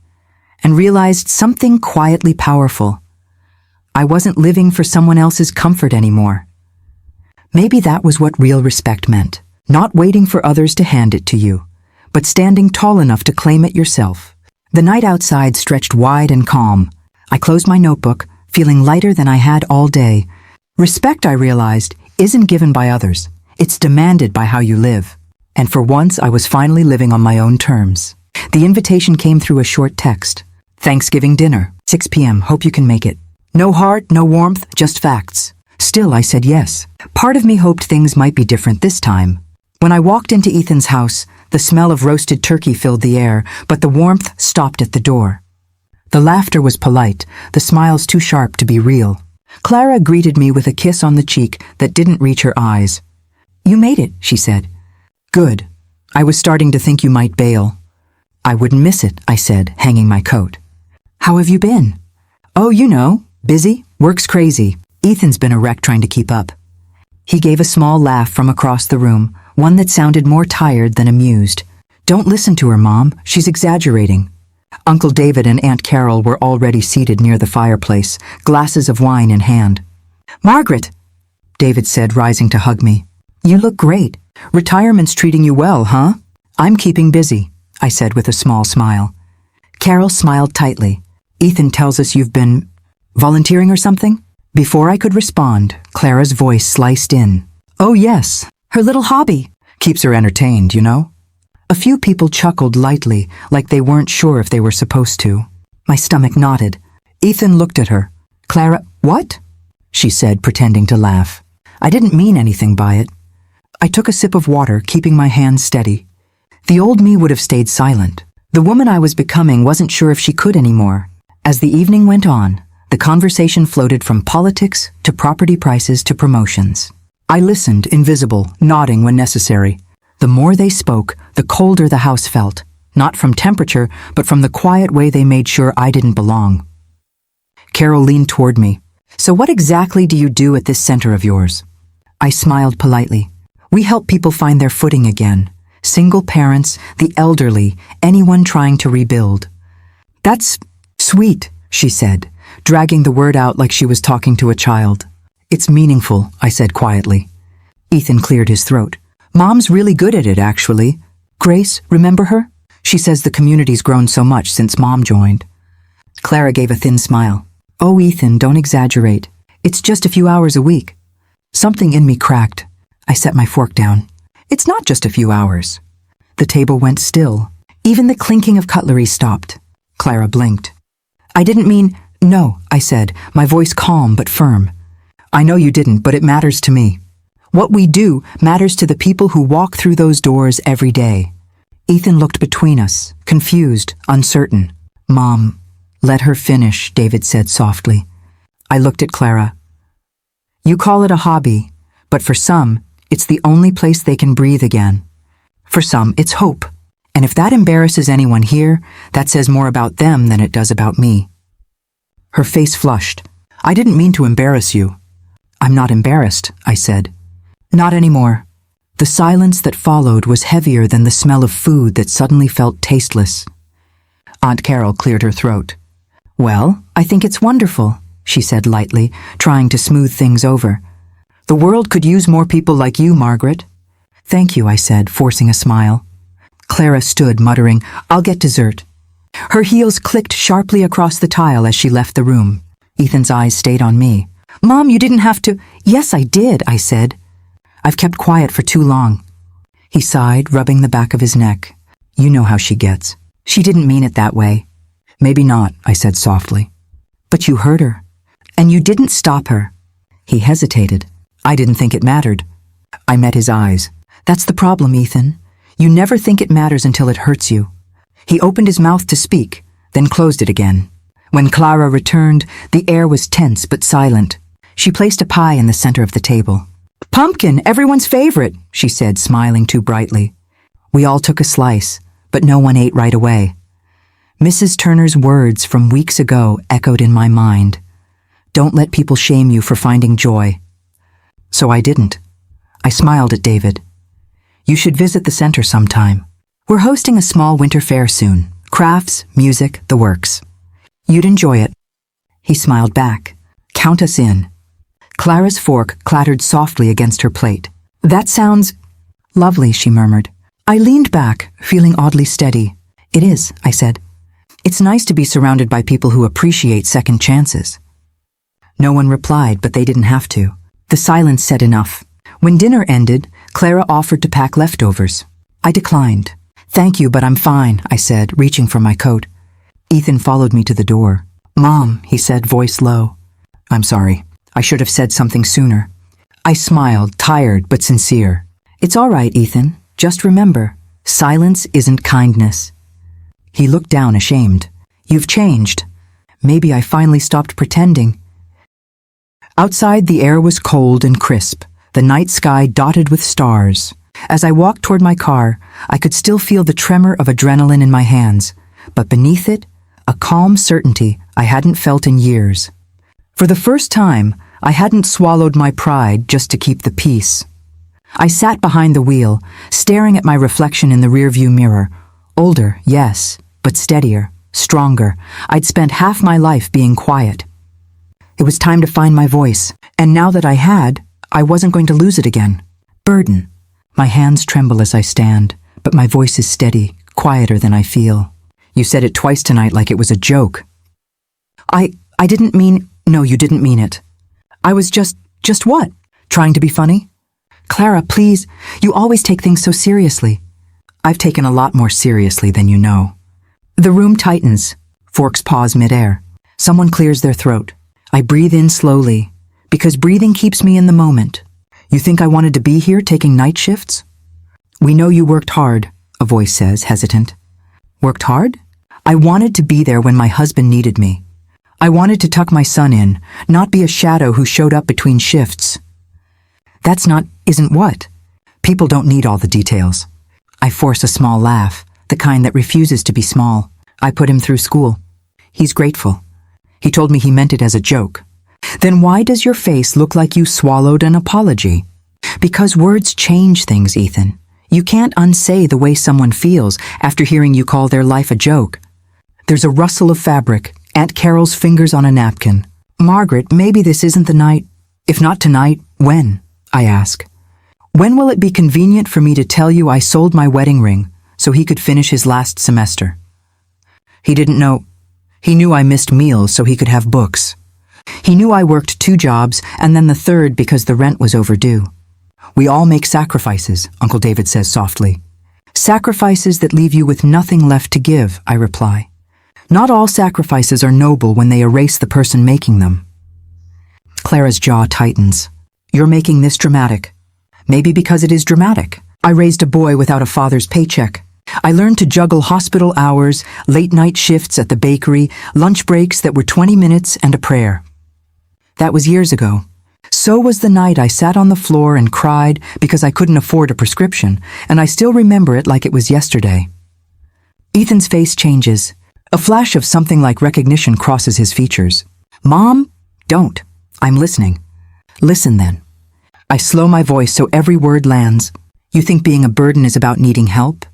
And realized something quietly powerful. I wasn't living for someone else's comfort anymore. Maybe that was what real respect meant. Not waiting for others to hand it to you, but standing tall enough to claim it yourself. The night outside stretched wide and calm. I closed my notebook, feeling lighter than I had all day. Respect, I realized, isn't given by others. It's demanded by how you live. And for once, I was finally living on my own terms. The invitation came through a short text. Thanksgiving dinner, 6 p.m. Hope you can make it. No heart, no warmth, just facts. Still, I said yes. Part of me hoped things might be different this time. When I walked into Ethan's house, the smell of roasted turkey filled the air, but the warmth stopped at the door. The laughter was polite, the smiles too sharp to be real. Clara greeted me with a kiss on the cheek that didn't reach her eyes. You made it, she said. Good. I was starting to think you might bail. I wouldn't miss it, I said, hanging my coat. How have you been? Oh, you know, busy, work's crazy. Ethan's been a wreck trying to keep up. He gave a small laugh from across the room, one that sounded more tired than amused. Don't listen to her, Mom. She's exaggerating. Uncle David and Aunt Carol were already seated near the fireplace, glasses of wine in hand. Margaret, David said, rising to hug me. You look great. Retirement's treating you well, huh? I'm keeping busy, I said with a small smile. Carol smiled tightly. Ethan tells us you've been volunteering or something? Before I could respond, Clara's voice sliced in. Oh yes, her little hobby. Keeps her entertained, you know? A few people chuckled lightly, like they weren't sure if they were supposed to. My stomach knotted. Ethan looked at her. Clara, what? She said, pretending to laugh. I didn't mean anything by it. I took a sip of water, keeping my hands steady. The old me would have stayed silent. The woman I was becoming wasn't sure if she could anymore. As the evening went on, the conversation floated from politics to property prices to promotions. I listened, invisible, nodding when necessary. The more they spoke, the colder the house felt, not from temperature, but from the quiet way they made sure I didn't belong. Carol leaned toward me. So what exactly do you do at this center of yours? I smiled politely. We help people find their footing again. Single parents, the elderly, anyone trying to rebuild. That's sweet, she said, dragging the word out like she was talking to a child. It's meaningful, I said quietly. Ethan cleared his throat. Mom's really good at it, actually. Grace, remember her? She says the community's grown so much since Mom joined. Clara gave a thin smile. Oh, Ethan, don't exaggerate. It's just a few hours a week. Something in me cracked. I set my fork down. It's not just a few hours. The table went still. Even the clinking of cutlery stopped. Clara blinked. I didn't mean, no, I said, my voice calm but firm. I know you didn't, but it matters to me. What we do matters to the people who walk through those doors every day. Ethan looked between us, confused, uncertain. Mom, let her finish, David said softly. I looked at Clara. You call it a hobby, but for some, it's the only place they can breathe again. For some, it's hope. And if that embarrasses anyone here, that says more about them than it does about me. Her face flushed. I didn't mean to embarrass you. I'm not embarrassed, I said. Not anymore. The silence that followed was heavier than the smell of food that suddenly felt tasteless. Aunt Carol cleared her throat. Well, I think it's wonderful, she said lightly, trying to smooth things over. The world could use more people like you, Margaret. Thank you, I said, forcing a smile. Clara stood, muttering, I'll get dessert. Her heels clicked sharply across the tile as she left the room. Ethan's eyes stayed on me. Mom, you didn't have to. Yes, I did, I said. I've kept quiet for too long. He sighed, rubbing the back of his neck. You know how she gets. She didn't mean it that way. Maybe not, I said softly. But you hurt her. And you didn't stop her. He hesitated. I didn't think it mattered. I met his eyes. That's the problem, Ethan. You never think it matters until it hurts you. He opened his mouth to speak, then closed it again. When Clara returned, the air was tense but silent. She placed a pie in the center of the table. Pumpkin, everyone's favorite, she said, smiling too brightly. We all took a slice, but no one ate right away. Mrs. Turner's words from weeks ago echoed in my mind. Don't let people shame you for finding joy. So I didn't. I smiled at David. You should visit the center sometime. We're hosting a small winter fair soon. Crafts, music, the works. You'd enjoy it. He smiled back. Count us in. Clara's fork clattered softly against her plate. That sounds lovely, she murmured. I leaned back, feeling oddly steady. It is, I said. It's nice to be surrounded by people who appreciate second chances. No one replied, but they didn't have to. The silence said enough. When dinner ended, Clara offered to pack leftovers. I declined. "Thank you, but I'm fine," I said, reaching for my coat. Ethan followed me to the door. "Mom," he said, voice low. "I'm sorry. I should have said something sooner." I smiled, tired but sincere. "It's all right, Ethan. Just remember, silence isn't kindness." He looked down, ashamed. "You've changed. Maybe I finally stopped pretending." Outside, the air was cold and crisp, the night sky dotted with stars. As I walked toward my car, I could still feel the tremor of adrenaline in my hands, but beneath it, a calm certainty I hadn't felt in years. For the first time, I hadn't swallowed my pride just to keep the peace. I sat behind the wheel, staring at my reflection in the rearview mirror. Older, yes, but steadier, stronger. I'd spent half my life being quiet. It was time to find my voice, and now that I had, I wasn't going to lose it again. Burden. My hands tremble as I stand, but my voice is steady, quieter than I feel. "You said it twice tonight like it was a joke." I didn't mean... No, you didn't mean it. I was just what? Trying to be funny? Clara, please, you always take things so seriously. I've taken a lot more seriously than you know. The room tightens. Forks pause midair. Someone clears their throat. I breathe in slowly, because breathing keeps me in the moment. "You think I wanted to be here taking night shifts?" "We know you worked hard," a voice says, hesitant. "Worked hard?" "I wanted to be there when my husband needed me. I wanted to tuck my son in, not be a shadow who showed up between shifts." Isn't what? People don't need all the details. I force a small laugh, the kind that refuses to be small. "I put him through school. He's grateful. He told me he meant it as a joke." "Then why does your face look like you swallowed an apology?" "Because words change things, Ethan. You can't unsay the way someone feels after hearing you call their life a joke." There's a rustle of fabric, Aunt Carol's fingers on a napkin. "Margaret, maybe this isn't the night. If not tonight, when?" I ask. "When will it be convenient for me to tell you I sold my wedding ring so he could finish his last semester?" He didn't know. He knew I missed meals so he could have books. He knew I worked 2 jobs and then the third because the rent was overdue. "We all make sacrifices," Uncle David says softly. "Sacrifices that leave you with nothing left to give," I reply. "Not all sacrifices are noble when they erase the person making them." Clara's jaw tightens. "You're making this dramatic." "Maybe because it is dramatic. I raised a boy without a father's paycheck. I learned to juggle hospital hours, late-night shifts at the bakery, lunch breaks that were 20 minutes and a prayer. That was years ago. So was the night I sat on the floor and cried because I couldn't afford a prescription, and I still remember it like it was yesterday." Ethan's face changes. A flash of something like recognition crosses his features. "Mom, don't. I'm listening." "Listen then." I slow my voice so every word lands. "You think being a burden is about needing help?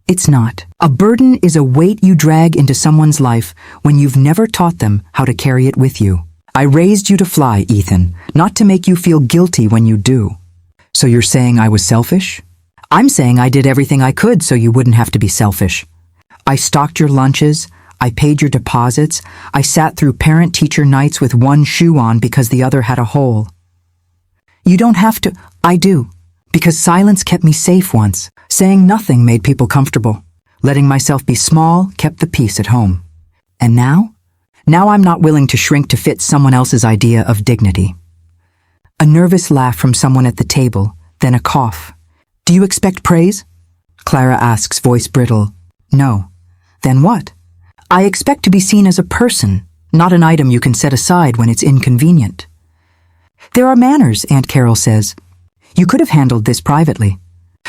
It's not. A burden is a weight you drag into someone's life when you've never taught them how to carry it with you. I raised you to fly, Ethan, not to make you feel guilty when you do." "So you're saying I was selfish?" "I'm saying I did everything I could so you wouldn't have to be selfish. I stocked your lunches, I paid your deposits, I sat through parent-teacher nights with one shoe on because the other had a hole." "You don't have to." "I do. Because silence kept me safe once. Saying nothing made people comfortable. Letting myself be small kept the peace at home. And now? Now I'm not willing to shrink to fit someone else's idea of dignity." A nervous laugh from someone at the table, then a cough. "Do you expect praise?" Clara asks, voice brittle. "No." "Then what?" "I expect to be seen as a person, not an item you can set aside when it's inconvenient." "There are manners," Aunt Carol says. "You could have handled this privately."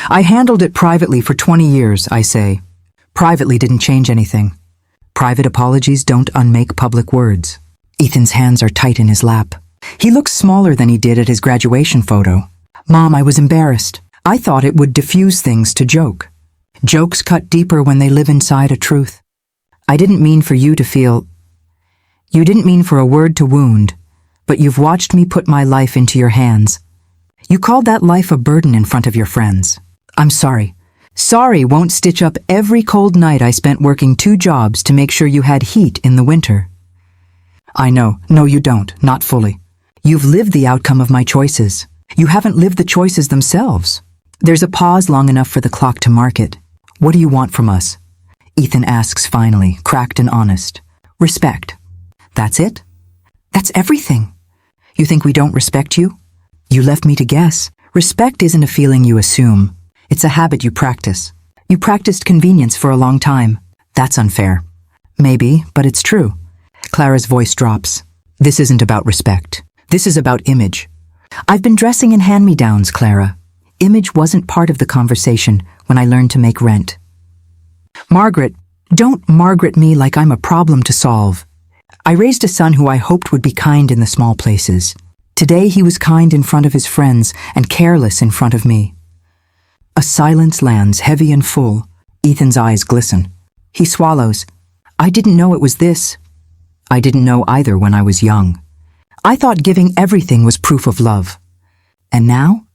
"I handled it privately for 20 years, I say. Privately didn't change anything. Private apologies don't unmake public words." Ethan's hands are tight in his lap. He looks smaller than he did at his graduation photo. "Mom, I was embarrassed. I thought it would diffuse things to joke. Jokes cut deeper when they live inside a truth. I didn't mean for you to feel... You didn't mean for a word to wound, but you've watched me put my life into your hands. You called that life a burden in front of your friends. I'm sorry. Sorry won't stitch up every cold night I spent working 2 jobs to make sure you had heat in the winter." I know. No, you don't. Not fully. You've lived the outcome of my choices. You haven't lived the choices themselves. There's a pause long enough for the clock to mark it. What do you want from us? Ethan asks finally, cracked and honest. Respect. That's it? That's everything. You think we don't respect you? You left me to guess. Respect isn't a feeling you assume. It's a habit you practice. You practiced convenience for a long time. That's unfair. Maybe, but it's true. Clara's voice drops. This isn't about respect. This is about image. I've been dressing in hand-me-downs, Clara. Image wasn't part of the conversation when I learned to make rent. Margaret, don't Margaret me like I'm a problem to solve. I raised a son who I hoped would be kind in the small places. Today he was kind in front of his friends and careless in front of me. A silence lands, heavy and full. Ethan's eyes glisten. He swallows. I didn't know it was this. I didn't know either when I was young. I thought giving everything was proof of love. And now?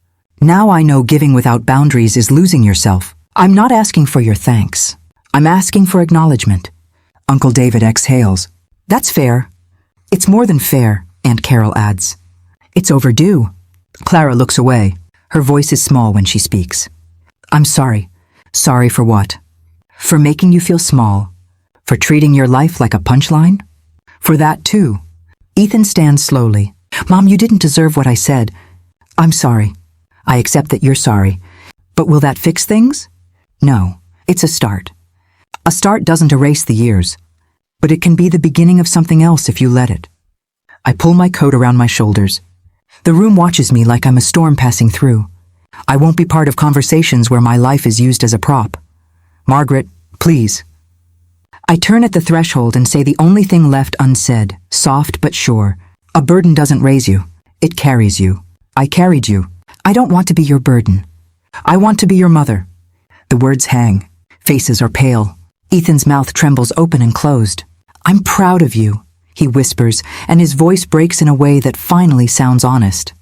Now I know giving without boundaries is losing yourself. I'm not asking for your thanks. I'm asking for acknowledgement. Uncle David exhales. That's fair. It's more than fair, Aunt Carol adds. It's overdue. Clara looks away. Her voice is small when she speaks. I'm sorry. Sorry for what? For making you feel small. For treating your life like a punchline? For that too. Ethan stands slowly. Mom, you didn't deserve what I said. I'm sorry. I accept that you're sorry. But will that fix things? No. It's a start. A start doesn't erase the years. But it can be the beginning of something else if you let it. I pull my coat around my shoulders. The room watches me like I'm a storm passing through. I won't be part of conversations where my life is used as a prop. Margaret, please. I turn at the threshold and say the only thing left unsaid, soft but sure. A burden doesn't raise you. It carries you. I carried you. I don't want to be your burden. I want to be your mother. The words hang. Faces are pale. Ethan's mouth trembles open and closed. I'm proud of you, he whispers, and his voice breaks in a way that finally sounds honest.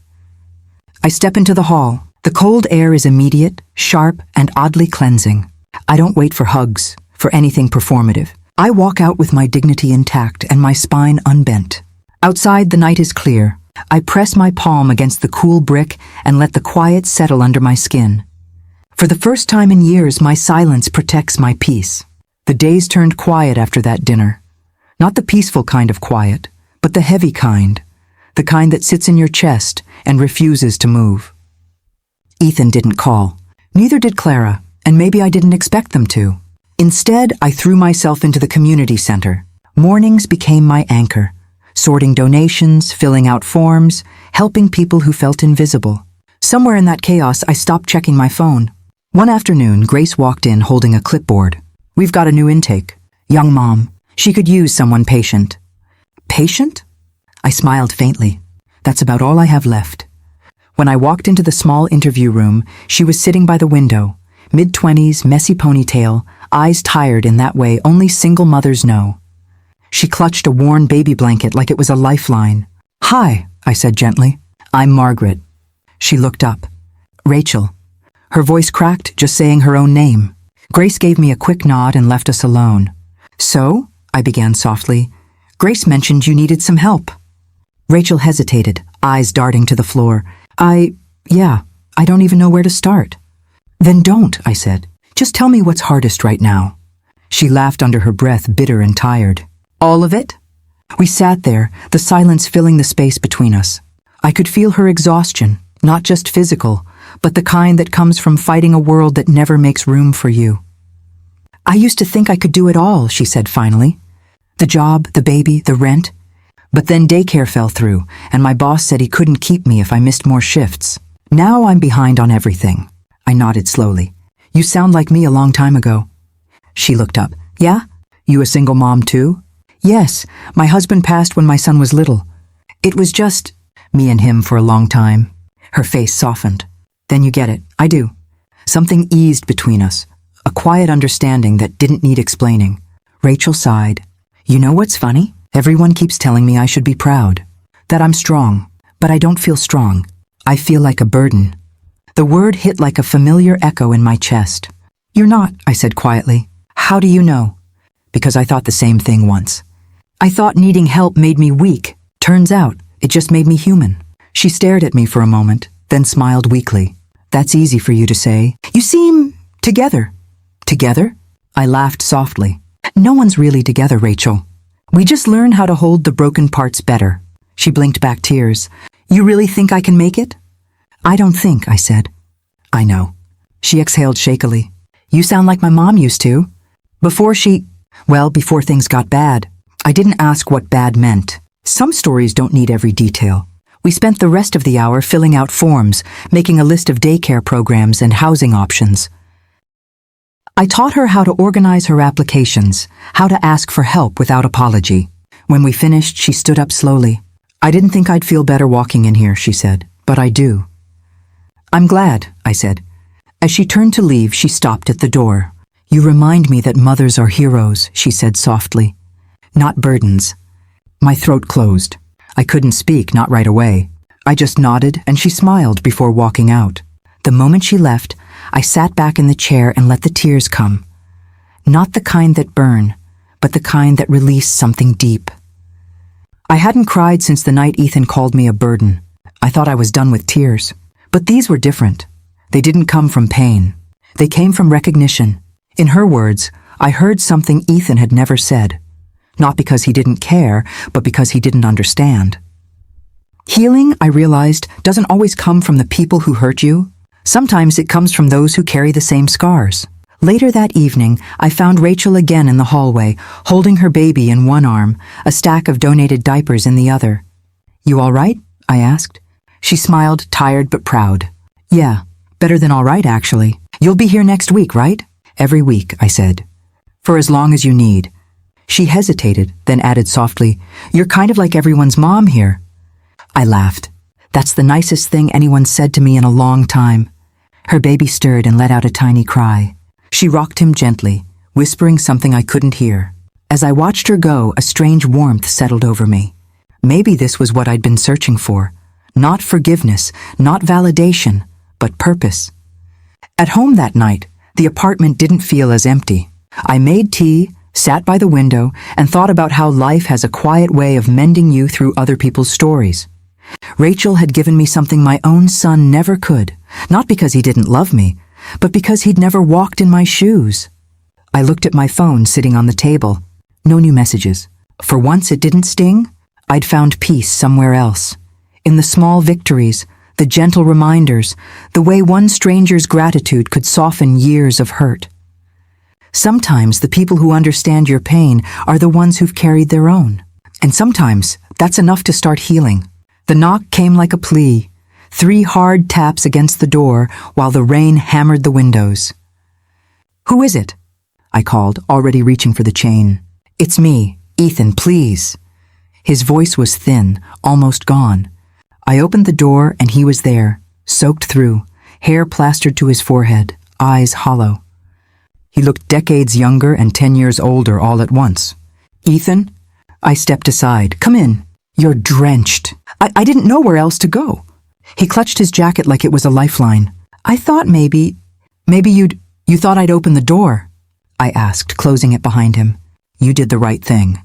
I step into the hall. The cold air is immediate, sharp, and oddly cleansing. I don't wait for hugs, for anything performative. I walk out with my dignity intact and my spine unbent. Outside, the night is clear. I press my palm against the cool brick and let the quiet settle under my skin. For the first time in years, my silence protects my peace. The days turned quiet after that dinner. Not the peaceful kind of quiet, but the heavy kind. The kind that sits in your chest and refuses to move. Ethan didn't call. Neither did Clara, and maybe I didn't expect them to. Instead, I threw myself into the community center. Mornings became my anchor, sorting donations, filling out forms, helping people who felt invisible. Somewhere in that chaos, I stopped checking my phone. One afternoon, Grace walked in holding a clipboard. We've got a new intake. Young mom. She could use someone patient. Patient? I smiled faintly. That's about all I have left. When I walked into the small interview room, she was sitting by the window, mid-20s, messy ponytail, eyes tired in that way only single mothers know. She clutched a worn baby blanket like it was a lifeline. Hi, I said gently. I'm Margaret. She looked up. Rachel. Her voice cracked, just saying her own name. Grace gave me a quick nod and left us alone. So, I began softly, Grace mentioned you needed some help. Rachel hesitated, eyes darting to the floor. I don't even know where to start. Then don't, I said. Just tell me what's hardest right now. She laughed under her breath, bitter and tired. All of it? We sat there, the silence filling the space between us. I could feel her exhaustion, not just physical, but the kind that comes from fighting a world that never makes room for you. I used to think I could do it all, she said finally. The job, the baby, the rent. But then daycare fell through, and my boss said he couldn't keep me if I missed more shifts. Now I'm behind on everything. I nodded slowly. You sound like me a long time ago. She looked up. Yeah? You a single mom too? Yes, my husband passed when my son was little. It was just me and him for a long time. Her face softened. Then you get it. I do. Something eased between us. A quiet understanding that didn't need explaining. Rachel sighed. You know what's funny? Everyone keeps telling me I should be proud. That I'm strong. But I don't feel strong. I feel like a burden. The word hit like a familiar echo in my chest. You're not, I said quietly. How do you know? Because I thought the same thing once. I thought needing help made me weak. Turns out, it just made me human. She stared at me for a moment, then smiled weakly. That's easy for you to say. You seem together. Together? I laughed softly. No one's really together, Rachel. We just learn how to hold the broken parts better. She blinked back tears. You really think I can make it? I don't think, I said. I know. She exhaled shakily. You sound like my mom used to. Before things got bad. I didn't ask what bad meant. Some stories don't need every detail. We spent the rest of the hour filling out forms, making a list of daycare programs and housing options. I taught her how to organize her applications, how to ask for help without apology. When we finished, she stood up slowly. I didn't think I'd feel better walking in here, she said, but I do. I'm glad, I said. As she turned to leave, she stopped at the door. You remind me that mothers are heroes, she said softly. Not burdens. My throat closed. I couldn't speak, not right away. I just nodded, and she smiled before walking out. The moment she left, I sat back in the chair and let the tears come. Not the kind that burn, but the kind that release something deep. I hadn't cried since the night Ethan called me a burden. I thought I was done with tears. But these were different. They didn't come from pain. They came from recognition. In her words, I heard something Ethan had never said. Not because he didn't care, but because he didn't understand. Healing, I realized, doesn't always come from the people who hurt you. Sometimes it comes from those who carry the same scars. Later that evening, I found Rachel again in the hallway, holding her baby in one arm, a stack of donated diapers in the other. You all right? I asked. She smiled, tired but proud. Yeah, better than all right, actually. You'll be here next week, right? Every week, I said. For as long as you need. She hesitated, then added softly, You're kind of like everyone's mom here. I laughed. That's the nicest thing anyone said to me in a long time. Her baby stirred and let out a tiny cry. She rocked him gently, whispering something I couldn't hear. As I watched her go, a strange warmth settled over me. Maybe this was what I'd been searching for. Not forgiveness, not validation, but purpose. At home that night, the apartment didn't feel as empty. I made tea, sat by the window, and thought about how life has a quiet way of mending you through other people's stories. Rachel had given me something my own son never could, not because he didn't love me, but because he'd never walked in my shoes. I looked at my phone sitting on the table. No new messages. For once it didn't sting. I'd found peace somewhere else. In the small victories, the gentle reminders, the way one stranger's gratitude could soften years of hurt. Sometimes the people who understand your pain are the ones who've carried their own. And sometimes that's enough to start healing. The knock came like a plea, 3 hard taps against the door while the rain hammered the windows. Who is it? I called, already reaching for the chain. It's me, Ethan, please. His voice was thin, almost gone. I opened the door and he was there, soaked through, hair plastered to his forehead, eyes hollow. He looked decades younger and 10 years older all at once. Ethan? I stepped aside. Come in. You're drenched. I didn't know where else to go. He clutched his jacket like it was a lifeline. I thought maybe you thought I'd open the door, I asked, closing it behind him. You did the right thing.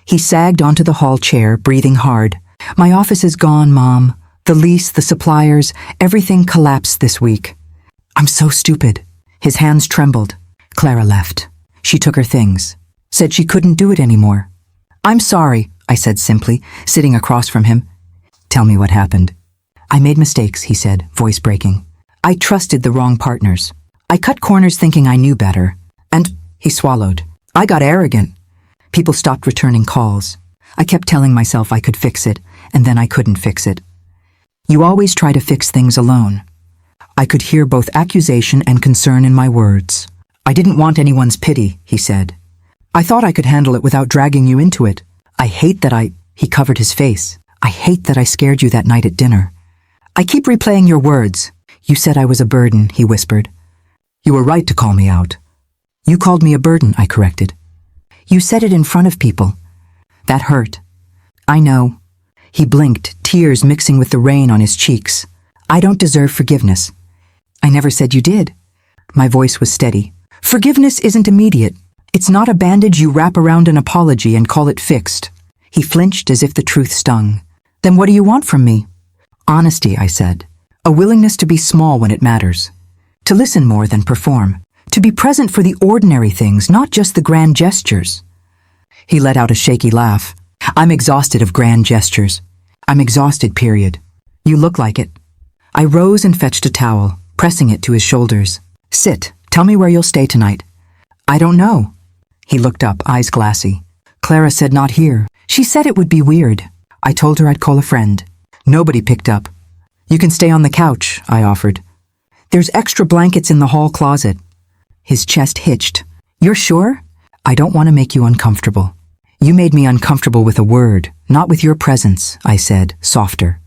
He sagged onto the hall chair, breathing hard. My office is gone, Mom. The lease, the suppliers, everything collapsed this week. I'm so stupid. His hands trembled. Clara left. She took her things. Said she couldn't do it anymore. I'm sorry, I said simply, sitting across from him. Tell me what happened. I made mistakes, he said, voice breaking. I trusted the wrong partners. I cut corners thinking I knew better. And, he swallowed, I got arrogant. People stopped returning calls. I kept telling myself I could fix it, and then I couldn't fix it. You always try to fix things alone. I could hear both accusation and concern in my words. I didn't want anyone's pity, he said. I thought I could handle it without dragging you into it. I hate that he covered his face. I hate that I scared you that night at dinner. I keep replaying your words. You said I was a burden, he whispered. You were right to call me out. You called me a burden, I corrected. You said it in front of people. That hurt. I know. He blinked, tears mixing with the rain on his cheeks. I don't deserve forgiveness. I never said you did. My voice was steady. Forgiveness isn't immediate. It's not a bandage you wrap around an apology and call it fixed. He flinched as if the truth stung. Then what do you want from me? Honesty, I said. A willingness to be small when it matters. To listen more than perform. To be present for the ordinary things, not just the grand gestures. He let out a shaky laugh. I'm exhausted of grand gestures. I'm exhausted, period. You look like it. I rose and fetched a towel, pressing it to his shoulders. Sit. Tell me where you'll stay tonight. I don't know. He looked up, eyes glassy. Clara said not here. She said it would be weird. I told her I'd call a friend. Nobody picked up. You can stay on the couch, I offered. There's extra blankets in the hall closet. His chest hitched. You're sure? I don't want to make you uncomfortable. You made me uncomfortable with a word, not with your presence, I said, softer.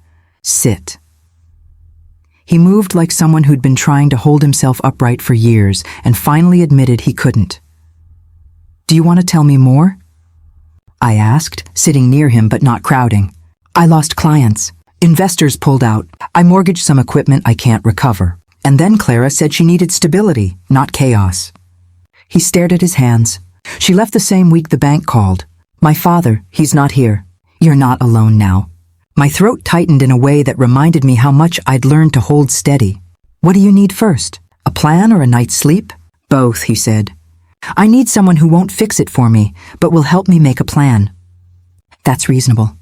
Sit. He moved like someone who'd been trying to hold himself upright for years and finally admitted he couldn't. Do you want to tell me more? I asked, sitting near him but not crowding. I lost clients. Investors pulled out. I mortgaged some equipment I can't recover. And then Clara said she needed stability, not chaos. He stared at his hands. She left the same week the bank called. My father, he's not here. You're not alone now. My throat tightened in a way that reminded me how much I'd learned to hold steady. What do you need first? A plan or a night's sleep? Both, he said. I need someone who won't fix it for me, but will help me make a plan. That's reasonable.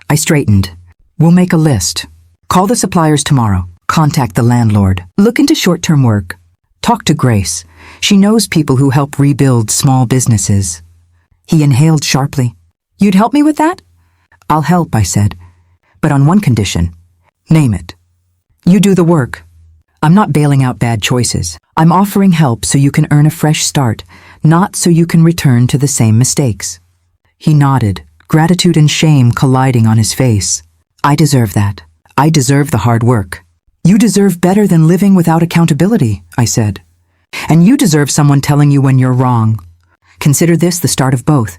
I straightened. We'll make a list. Call the suppliers tomorrow. Contact the landlord. Look into short-term work. Talk to Grace. She knows people who help rebuild small businesses. He inhaled sharply. You'd help me with that? I'll help, I said. But on one condition. Name it. You do the work. I'm not bailing out bad choices. I'm offering help so you can earn a fresh start, not so you can return to the same mistakes. He nodded, gratitude and shame colliding on his face. I deserve that. I deserve the hard work. You deserve better than living without accountability, I said. And you deserve someone telling you when you're wrong. Consider this the start of both.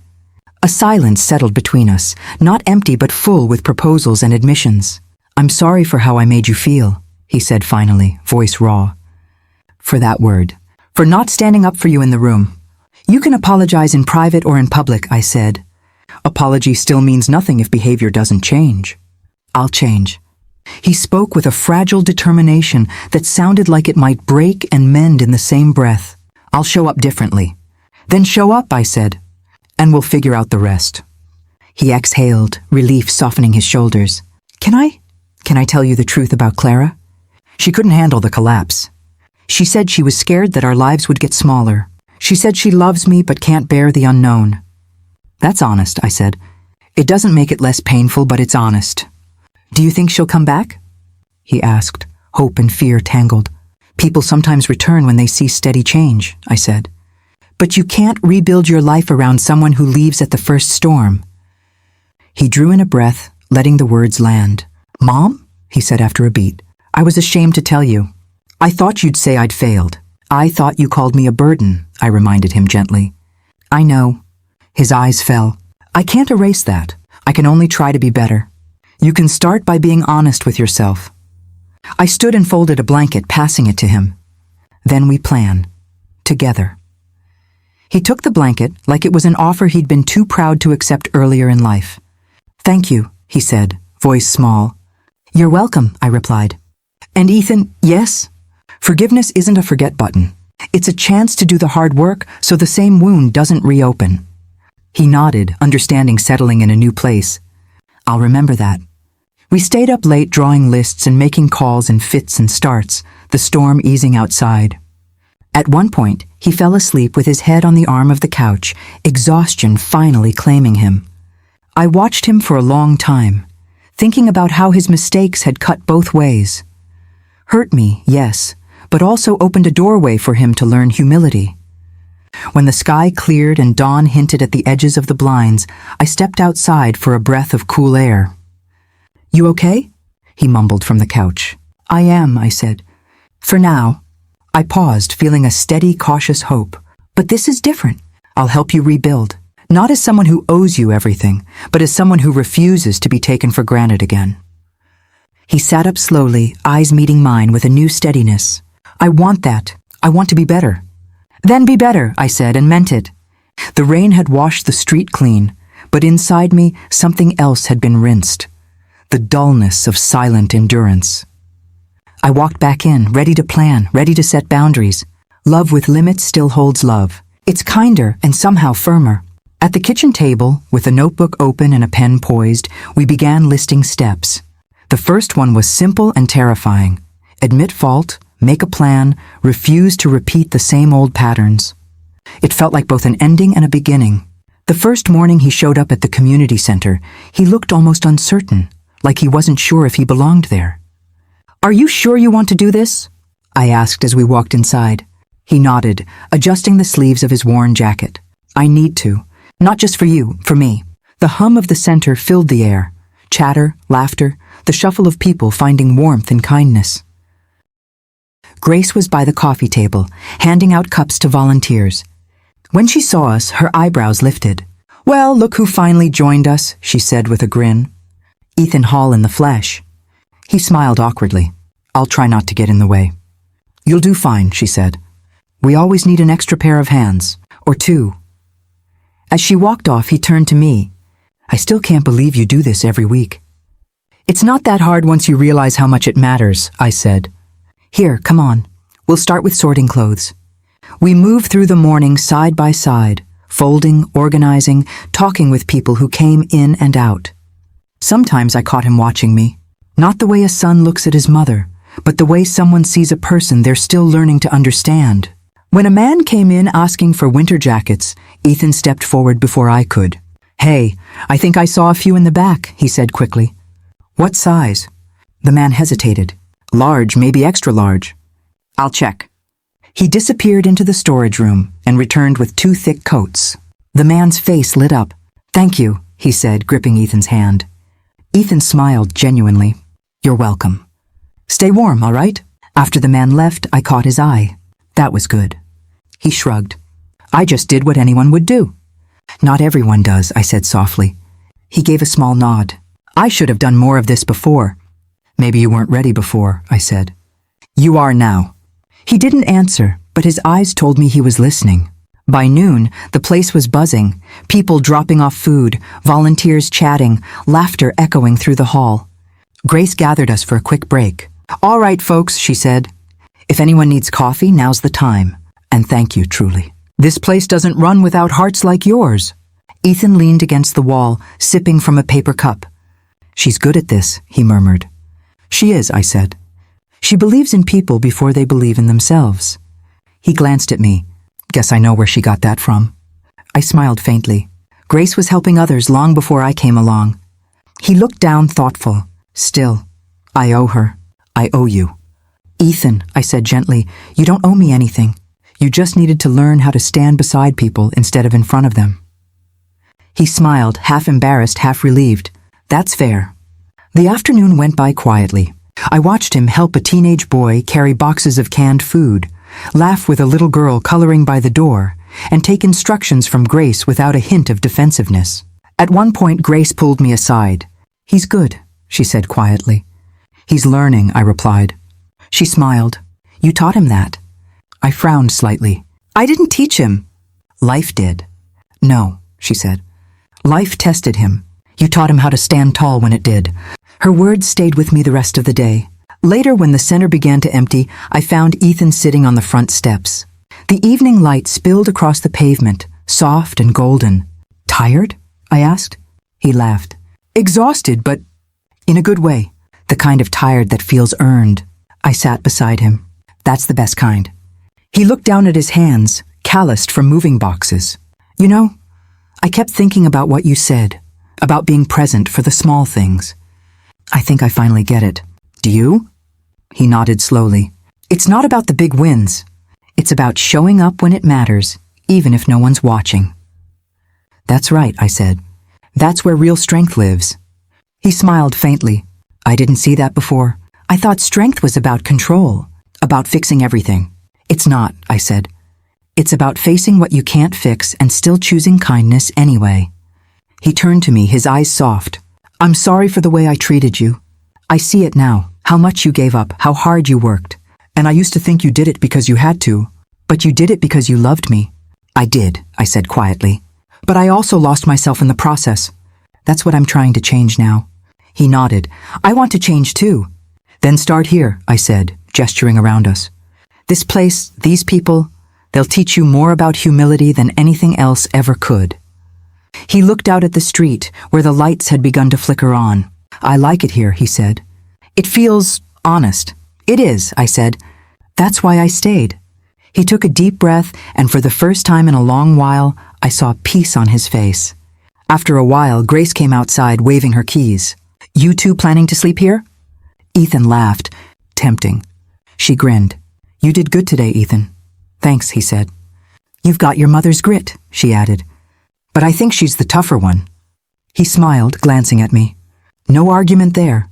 A silence settled between us, not empty but full with proposals and admissions. I'm sorry for how I made you feel, he said finally, voice raw. For that word. For not standing up for you in the room. You can apologize in private or in public, I said. Apology still means nothing if behavior doesn't change. I'll change. He spoke with a fragile determination that sounded like it might break and mend in the same breath. I'll show up differently. Then show up, I said, and we'll figure out the rest. He exhaled, relief softening his shoulders. Can I tell you the truth about Clara? She couldn't handle the collapse. She said she was scared that our lives would get smaller. She said she loves me but can't bear the unknown. That's honest, I said. It doesn't make it less painful, but it's honest. Do you think she'll come back? He asked, hope and fear tangled. People sometimes return when they see steady change, I said. But you can't rebuild your life around someone who leaves at the first storm. He drew in a breath, letting the words land. Mom? He said after a beat. I was ashamed to tell you. I thought you'd say I'd failed. I thought you called me a burden, I reminded him gently. I know. His eyes fell. I can't erase that. I can only try to be better. You can start by being honest with yourself. I stood and folded a blanket, passing it to him. Then we plan. Together. He took the blanket like it was an offer he'd been too proud to accept earlier in life. Thank you, he said, voice small. You're welcome, I replied. And Ethan, yes? Forgiveness isn't a forget button. It's a chance to do the hard work so the same wound doesn't reopen. He nodded, understanding settling in a new place. I'll remember that. We stayed up late drawing lists and making calls in fits and starts, the storm easing outside. At one point, he fell asleep with his head on the arm of the couch, exhaustion finally claiming him. I watched him for a long time, thinking about how his mistakes had cut both ways. Hurt me, yes, but also opened a doorway for him to learn humility. When the sky cleared and dawn hinted at the edges of the blinds, I stepped outside for a breath of cool air. You okay? He mumbled from the couch. I am, I said. For now. I paused, feeling a steady, cautious hope. But this is different. I'll help you rebuild. Not as someone who owes you everything, but as someone who refuses to be taken for granted again. He sat up slowly, eyes meeting mine with a new steadiness. I want that. I want to be better. Then be better, I said, and meant it. The rain had washed the street clean, but inside me something else had been rinsed. The dullness of silent endurance. I walked back in, ready to plan, ready to set boundaries. Love with limits still holds love. It's kinder and somehow firmer. At the kitchen table, with a notebook open and a pen poised, we began listing steps. The first one was simple and terrifying. Admit fault, make a plan, refuse to repeat the same old patterns. It felt like both an ending and a beginning. The first morning he showed up at the community center, he looked almost uncertain, like he wasn't sure if he belonged there. "Are you sure you want to do this?" I asked as we walked inside. He nodded, adjusting the sleeves of his worn jacket. "I need to. Not just for you, for me." The hum of the center filled the air. Chatter, laughter, the shuffle of people finding warmth and kindness. Grace was by the coffee table, handing out cups to volunteers. When she saw us, her eyebrows lifted. "Well, look who finally joined us," she said with a grin. Ethan Hall in the flesh. He smiled awkwardly. "I'll try not to get in the way." "You'll do fine," she said. "We always need an extra pair of hands. Or two." As she walked off, he turned to me. "I still can't believe you do this every week." "It's not that hard once you realize how much it matters," I said. "Here, come on. We'll start with sorting clothes." We moved through the morning side by side, folding, organizing, talking with people who came in and out. Sometimes I caught him watching me. Not the way a son looks at his mother, but the way someone sees a person they're still learning to understand. When a man came in asking for winter jackets, Ethan stepped forward before I could. "Hey, I think I saw a few in the back," he said quickly. "What size?" The man hesitated. "Large, maybe extra large." "I'll check." He disappeared into the storage room and returned with 2 thick coats. The man's face lit up. "Thank you," he said, gripping Ethan's hand. Ethan smiled genuinely. "You're welcome. Stay warm, all right?" After the man left, I caught his eye. That was good. He shrugged. "I just did what anyone would do." "Not everyone does," I said softly. He gave a small nod. "I should have done more of this before." "Maybe you weren't ready before," I said. "You are now." He didn't answer, but his eyes told me he was listening. By noon, the place was buzzing, people dropping off food, volunteers chatting, laughter echoing through the hall. Grace gathered us for a quick break. "All right, folks," she said. "If anyone needs coffee, now's the time. And thank you, truly. This place doesn't run without hearts like yours." Ethan leaned against the wall, sipping from a paper cup. "She's good at this," he murmured. "She is," I said. "She believes in people before they believe in themselves." He glanced at me. Guess I know where she got that from. I smiled faintly. Grace was helping others long before I came along. He looked down thoughtful. "Still, I owe her. I owe you." "Ethan," I said gently, "you don't owe me anything. You just needed to learn how to stand beside people instead of in front of them." He smiled, half embarrassed, half relieved. "That's fair." The afternoon went by quietly. I watched him help a teenage boy carry boxes of canned food, laugh with a little girl coloring by the door, and take instructions from Grace without a hint of defensiveness. At one point, Grace pulled me aside. "He's good," she said quietly. "He's learning," I replied. She smiled. "You taught him that." I frowned slightly. "I didn't teach him." "Life did." "No," she said. "Life tested him. You taught him how to stand tall when it did." Her words stayed with me the rest of the day. Later, when the center began to empty, I found Ethan sitting on the front steps. The evening light spilled across the pavement, soft and golden. "Tired?" I asked. He laughed. "Exhausted, but in a good way. The kind of tired that feels earned." I sat beside him. "That's the best kind." He looked down at his hands, calloused from moving boxes. "You know, I kept thinking about what you said, about being present for the small things. I think I finally get it. Do you?" He nodded slowly. "It's not about the big wins. It's about showing up when it matters, even if no one's watching." "That's right," I said. "That's where real strength lives." He smiled faintly. "I didn't see that before. I thought strength was about control, about fixing everything." "It's not," I said. "It's about facing what you can't fix and still choosing kindness anyway." He turned to me, his eyes soft. "I'm sorry for the way I treated you. I see it now, how much you gave up, how hard you worked. And I used to think you did it because you had to, but you did it because you loved me. I did, I said quietly. But I also lost myself in the process. That's what I'm trying to change now. He nodded. I want to change too. Then start here, I said, gesturing around us. This place, these people, they'll teach you more about humility than anything else ever could. He looked out at the street, where the lights had begun to flicker on. I like it here, he said. It feels honest. It is, I said. That's why I stayed. He took a deep breath, and for the first time in a long while, I saw peace on his face. After a while, Grace came outside, waving her keys. You two planning to sleep here? Ethan laughed. Tempting. She grinned. You did good today, Ethan. Thanks, he said. You've got your mother's grit, she added. But I think she's the tougher one. He smiled, glancing at me. No argument there.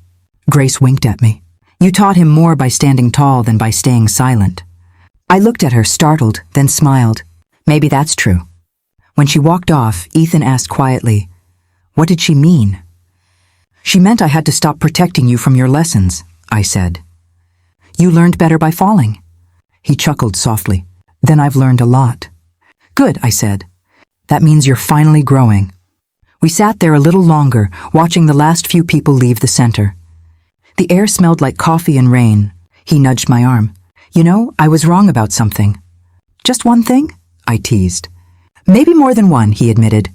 Grace winked at me. You taught him more by standing tall than by staying silent. I looked at her, startled, then smiled. Maybe that's true. When she walked off, Ethan asked quietly, What did she mean? She meant I had to stop protecting you from your lessons, I said. You learned better by falling. He chuckled softly. Then I've learned a lot. Good, I said. That means you're finally growing. We sat there a little longer, watching the last few people leave the center. The air smelled like coffee and rain. He nudged my arm. You know, I was wrong about something. Just one thing? I teased. Maybe more than one, he admitted.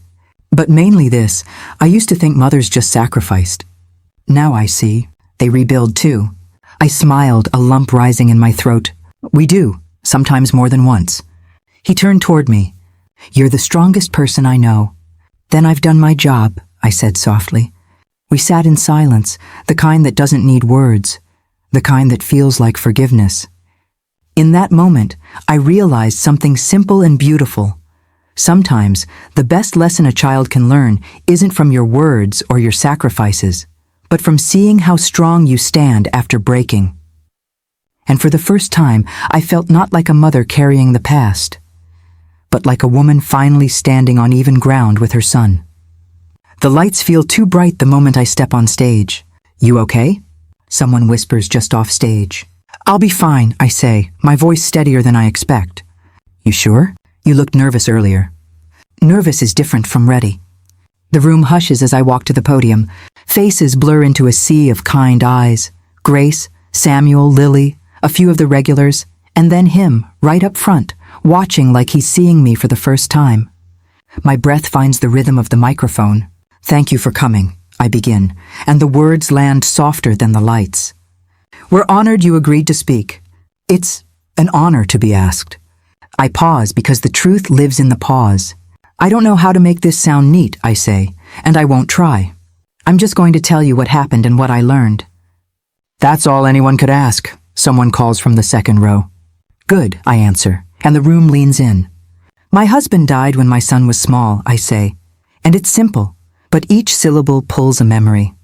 But mainly this. I used to think mothers just sacrificed. Now I see. They rebuild too. I smiled, a lump rising in my throat. We do, sometimes more than once. He turned toward me. You're the strongest person I know. Then I've done my job, I said softly. We sat in silence, the kind that doesn't need words, the kind that feels like forgiveness. In that moment, I realized something simple and beautiful. Sometimes, the best lesson a child can learn isn't from your words or your sacrifices, but from seeing how strong you stand after breaking. And for the first time, I felt not like a mother carrying the past, but like a woman finally standing on even ground with her son. The lights feel too bright the moment I step on stage. You okay? Someone whispers just off stage. I'll be fine, I say, my voice steadier than I expect. You sure? You looked nervous earlier. Nervous is different from ready. The room hushes as I walk to the podium. Faces blur into a sea of kind eyes. Grace, Samuel, Lily, a few of the regulars, and then him, right up front, watching like he's seeing me for the first time. My breath finds the rhythm of the microphone. Thank you for coming, I begin, and the words land softer than the lights. We're honored you agreed to speak. It's an honor to be asked. I pause because the truth lives in the pause. I don't know how to make this sound neat, I say, and I won't try. I'm just going to tell you what happened and what I learned. That's all anyone could ask, someone calls from the second row. Good, I answer, and the room leans in. My husband died when my son was small, I say, and it's simple, but each syllable pulls a memory.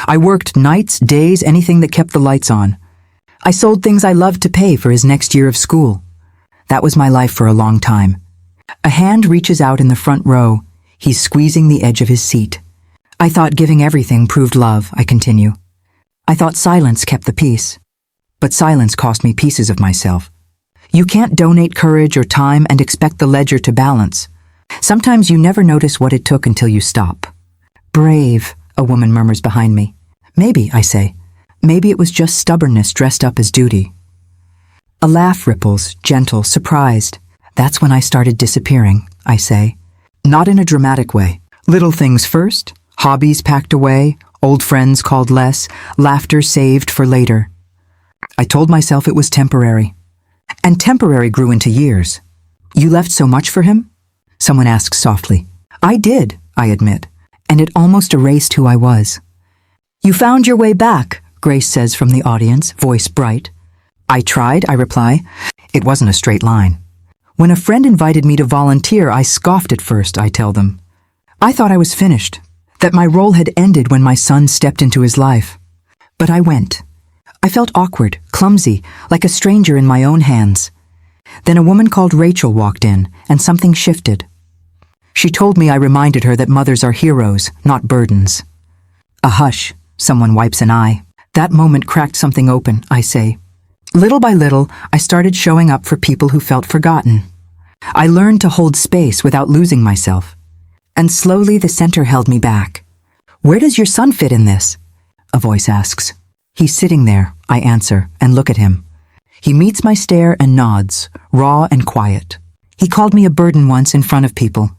I worked nights, days, anything that kept the lights on. I sold things I loved to pay for his next year of school. That was my life for a long time. A hand reaches out in the front row. He's squeezing the edge of his seat. I thought giving everything proved love, I continue. I thought silence kept the peace. But silence cost me pieces of myself. You can't donate courage or time and expect the ledger to balance. Sometimes you never notice what it took until you stop. Brave, a woman murmurs behind me. Maybe, I say. Maybe it was just stubbornness dressed up as duty. A laugh ripples, gentle, surprised. That's when I started disappearing, I say. Not in a dramatic way. Little things first, hobbies packed away, old friends called less, laughter saved for later. I told myself it was temporary. And temporary grew into years. You left so much for him? Someone asks softly. I did, I admit, and it almost erased who I was. You found your way back, Grace says from the audience, voice bright. I tried, I reply. It wasn't a straight line. When a friend invited me to volunteer, I scoffed at first, I tell them. I thought I was finished, that my role had ended when my son stepped into his life. But I went. I felt awkward, clumsy, like a stranger in my own hands. Then a woman called Rachel walked in, and something shifted. She told me I reminded her that mothers are heroes, not burdens. A hush, someone wipes an eye. That moment cracked something open, I say. Little by little, I started showing up for people who felt forgotten. I learned to hold space without losing myself. And slowly the center held me back. "Where does your son fit in this?" a voice asks. "He's sitting there," I answer, and look at him. He meets my stare and nods, raw and quiet. He called me a burden once in front of people.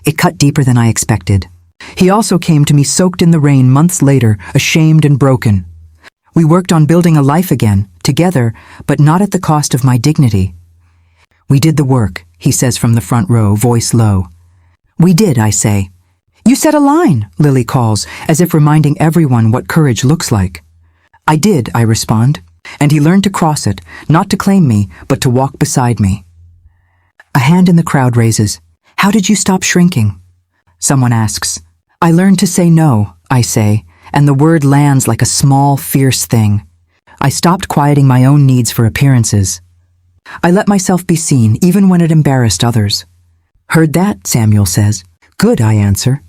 It cut deeper than I expected. He also came to me soaked in the rain months later, ashamed and broken. We worked on building a life again, together, but not at the cost of my dignity. "We did the work," he says from the front row, voice low. "We did," I say. "You said a line," Lily calls, as if reminding everyone what courage looks like. "I did," I respond, and he learned to cross it, not to claim me, but to walk beside me. A hand in the crowd raises. "How did you stop shrinking?" Someone asks. "I learned to say no," I say, and the word lands like a small, fierce thing. I stopped quieting my own needs for appearances. I let myself be seen, even when it embarrassed others. "Heard that," Samuel says. "Good," I answer.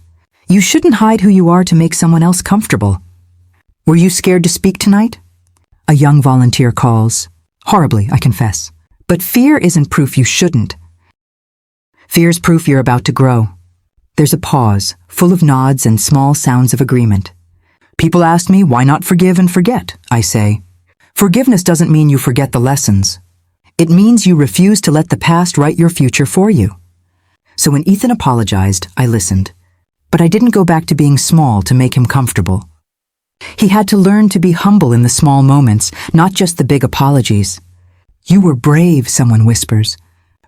"You shouldn't hide who you are to make someone else comfortable." "Were you scared to speak tonight?" A young volunteer calls. Horribly, I confess. But fear isn't proof you shouldn't. Fear's proof you're about to grow. There's a pause, full of nods and small sounds of agreement. People ask me, why not forgive and forget? I say. Forgiveness doesn't mean you forget the lessons. It means you refuse to let the past write your future for you. So when Ethan apologized, I listened. But I didn't go back to being small to make him comfortable. He had to learn to be humble in the small moments, not just the big apologies. "You were brave," someone whispers.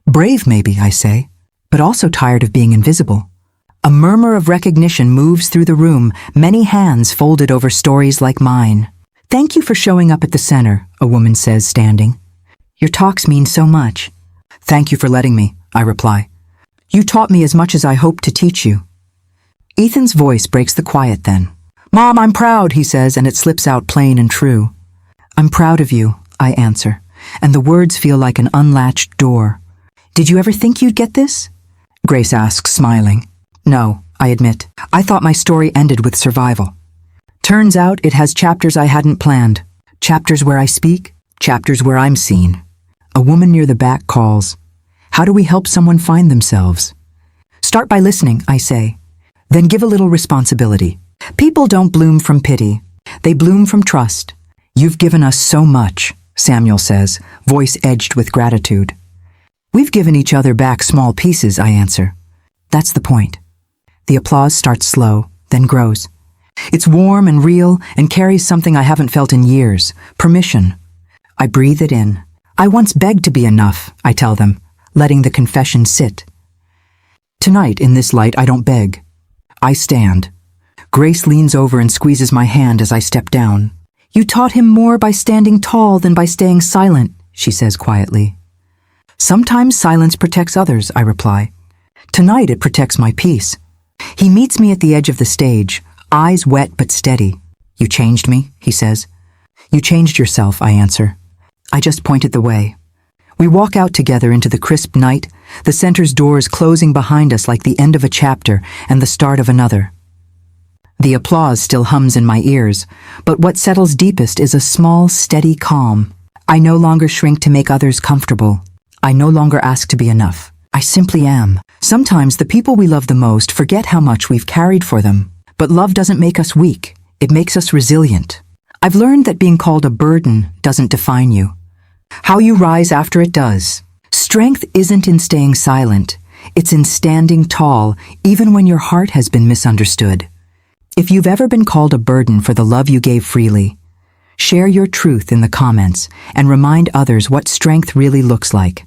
"Brave, maybe," I say, but also tired of being invisible. A murmur of recognition moves through the room, many hands folded over stories like mine. "Thank you for showing up at the center," a woman says, standing. "Your talks mean so much." "Thank you for letting me," I reply. "You taught me as much as I hoped to teach you." Ethan's voice breaks the quiet then. "Mom, I'm proud," he says, and it slips out plain and true. "I'm proud of you," I answer, and the words feel like an unlatched door. "Did you ever think you'd get this?" Grace asks, smiling. "No," I admit. "I thought my story ended with survival. Turns out it has chapters I hadn't planned. Chapters where I speak, chapters where I'm seen." A woman near the back calls. "How do we help someone find themselves?" "Start by listening," I say. "Then give a little responsibility. People don't bloom from pity. They bloom from trust. You've given us so much," Samuel says, voice edged with gratitude. "We've given each other back small pieces," I answer. "That's the point." The applause starts slow, then grows. It's warm and real and carries something I haven't felt in years, permission. I breathe it in. "I once begged to be enough," I tell them, letting the confession sit. Tonight, in this light, I don't beg. I stand. Grace leans over and squeezes my hand as I step down. "You taught him more by standing tall than by staying silent," she says quietly. "Sometimes silence protects others," I reply. "Tonight it protects my peace." He meets me at the edge of the stage, eyes wet but steady. "You changed me," he says. "You changed yourself," I answer. I just pointed the way. We walk out together into the crisp night, the center's doors closing behind us like the end of a chapter and the start of another. The applause still hums in my ears, but what settles deepest is a small, steady calm. I no longer shrink to make others comfortable. I no longer ask to be enough. I simply am. Sometimes the people we love the most forget how much we've carried for them. But love doesn't make us weak. It makes us resilient. I've learned that being called a burden doesn't define you. How you rise after it does. Strength isn't in staying silent. It's in standing tall, even when your heart has been misunderstood. If you've ever been called a burden for the love you gave freely, share your truth in the comments and remind others what strength really looks like.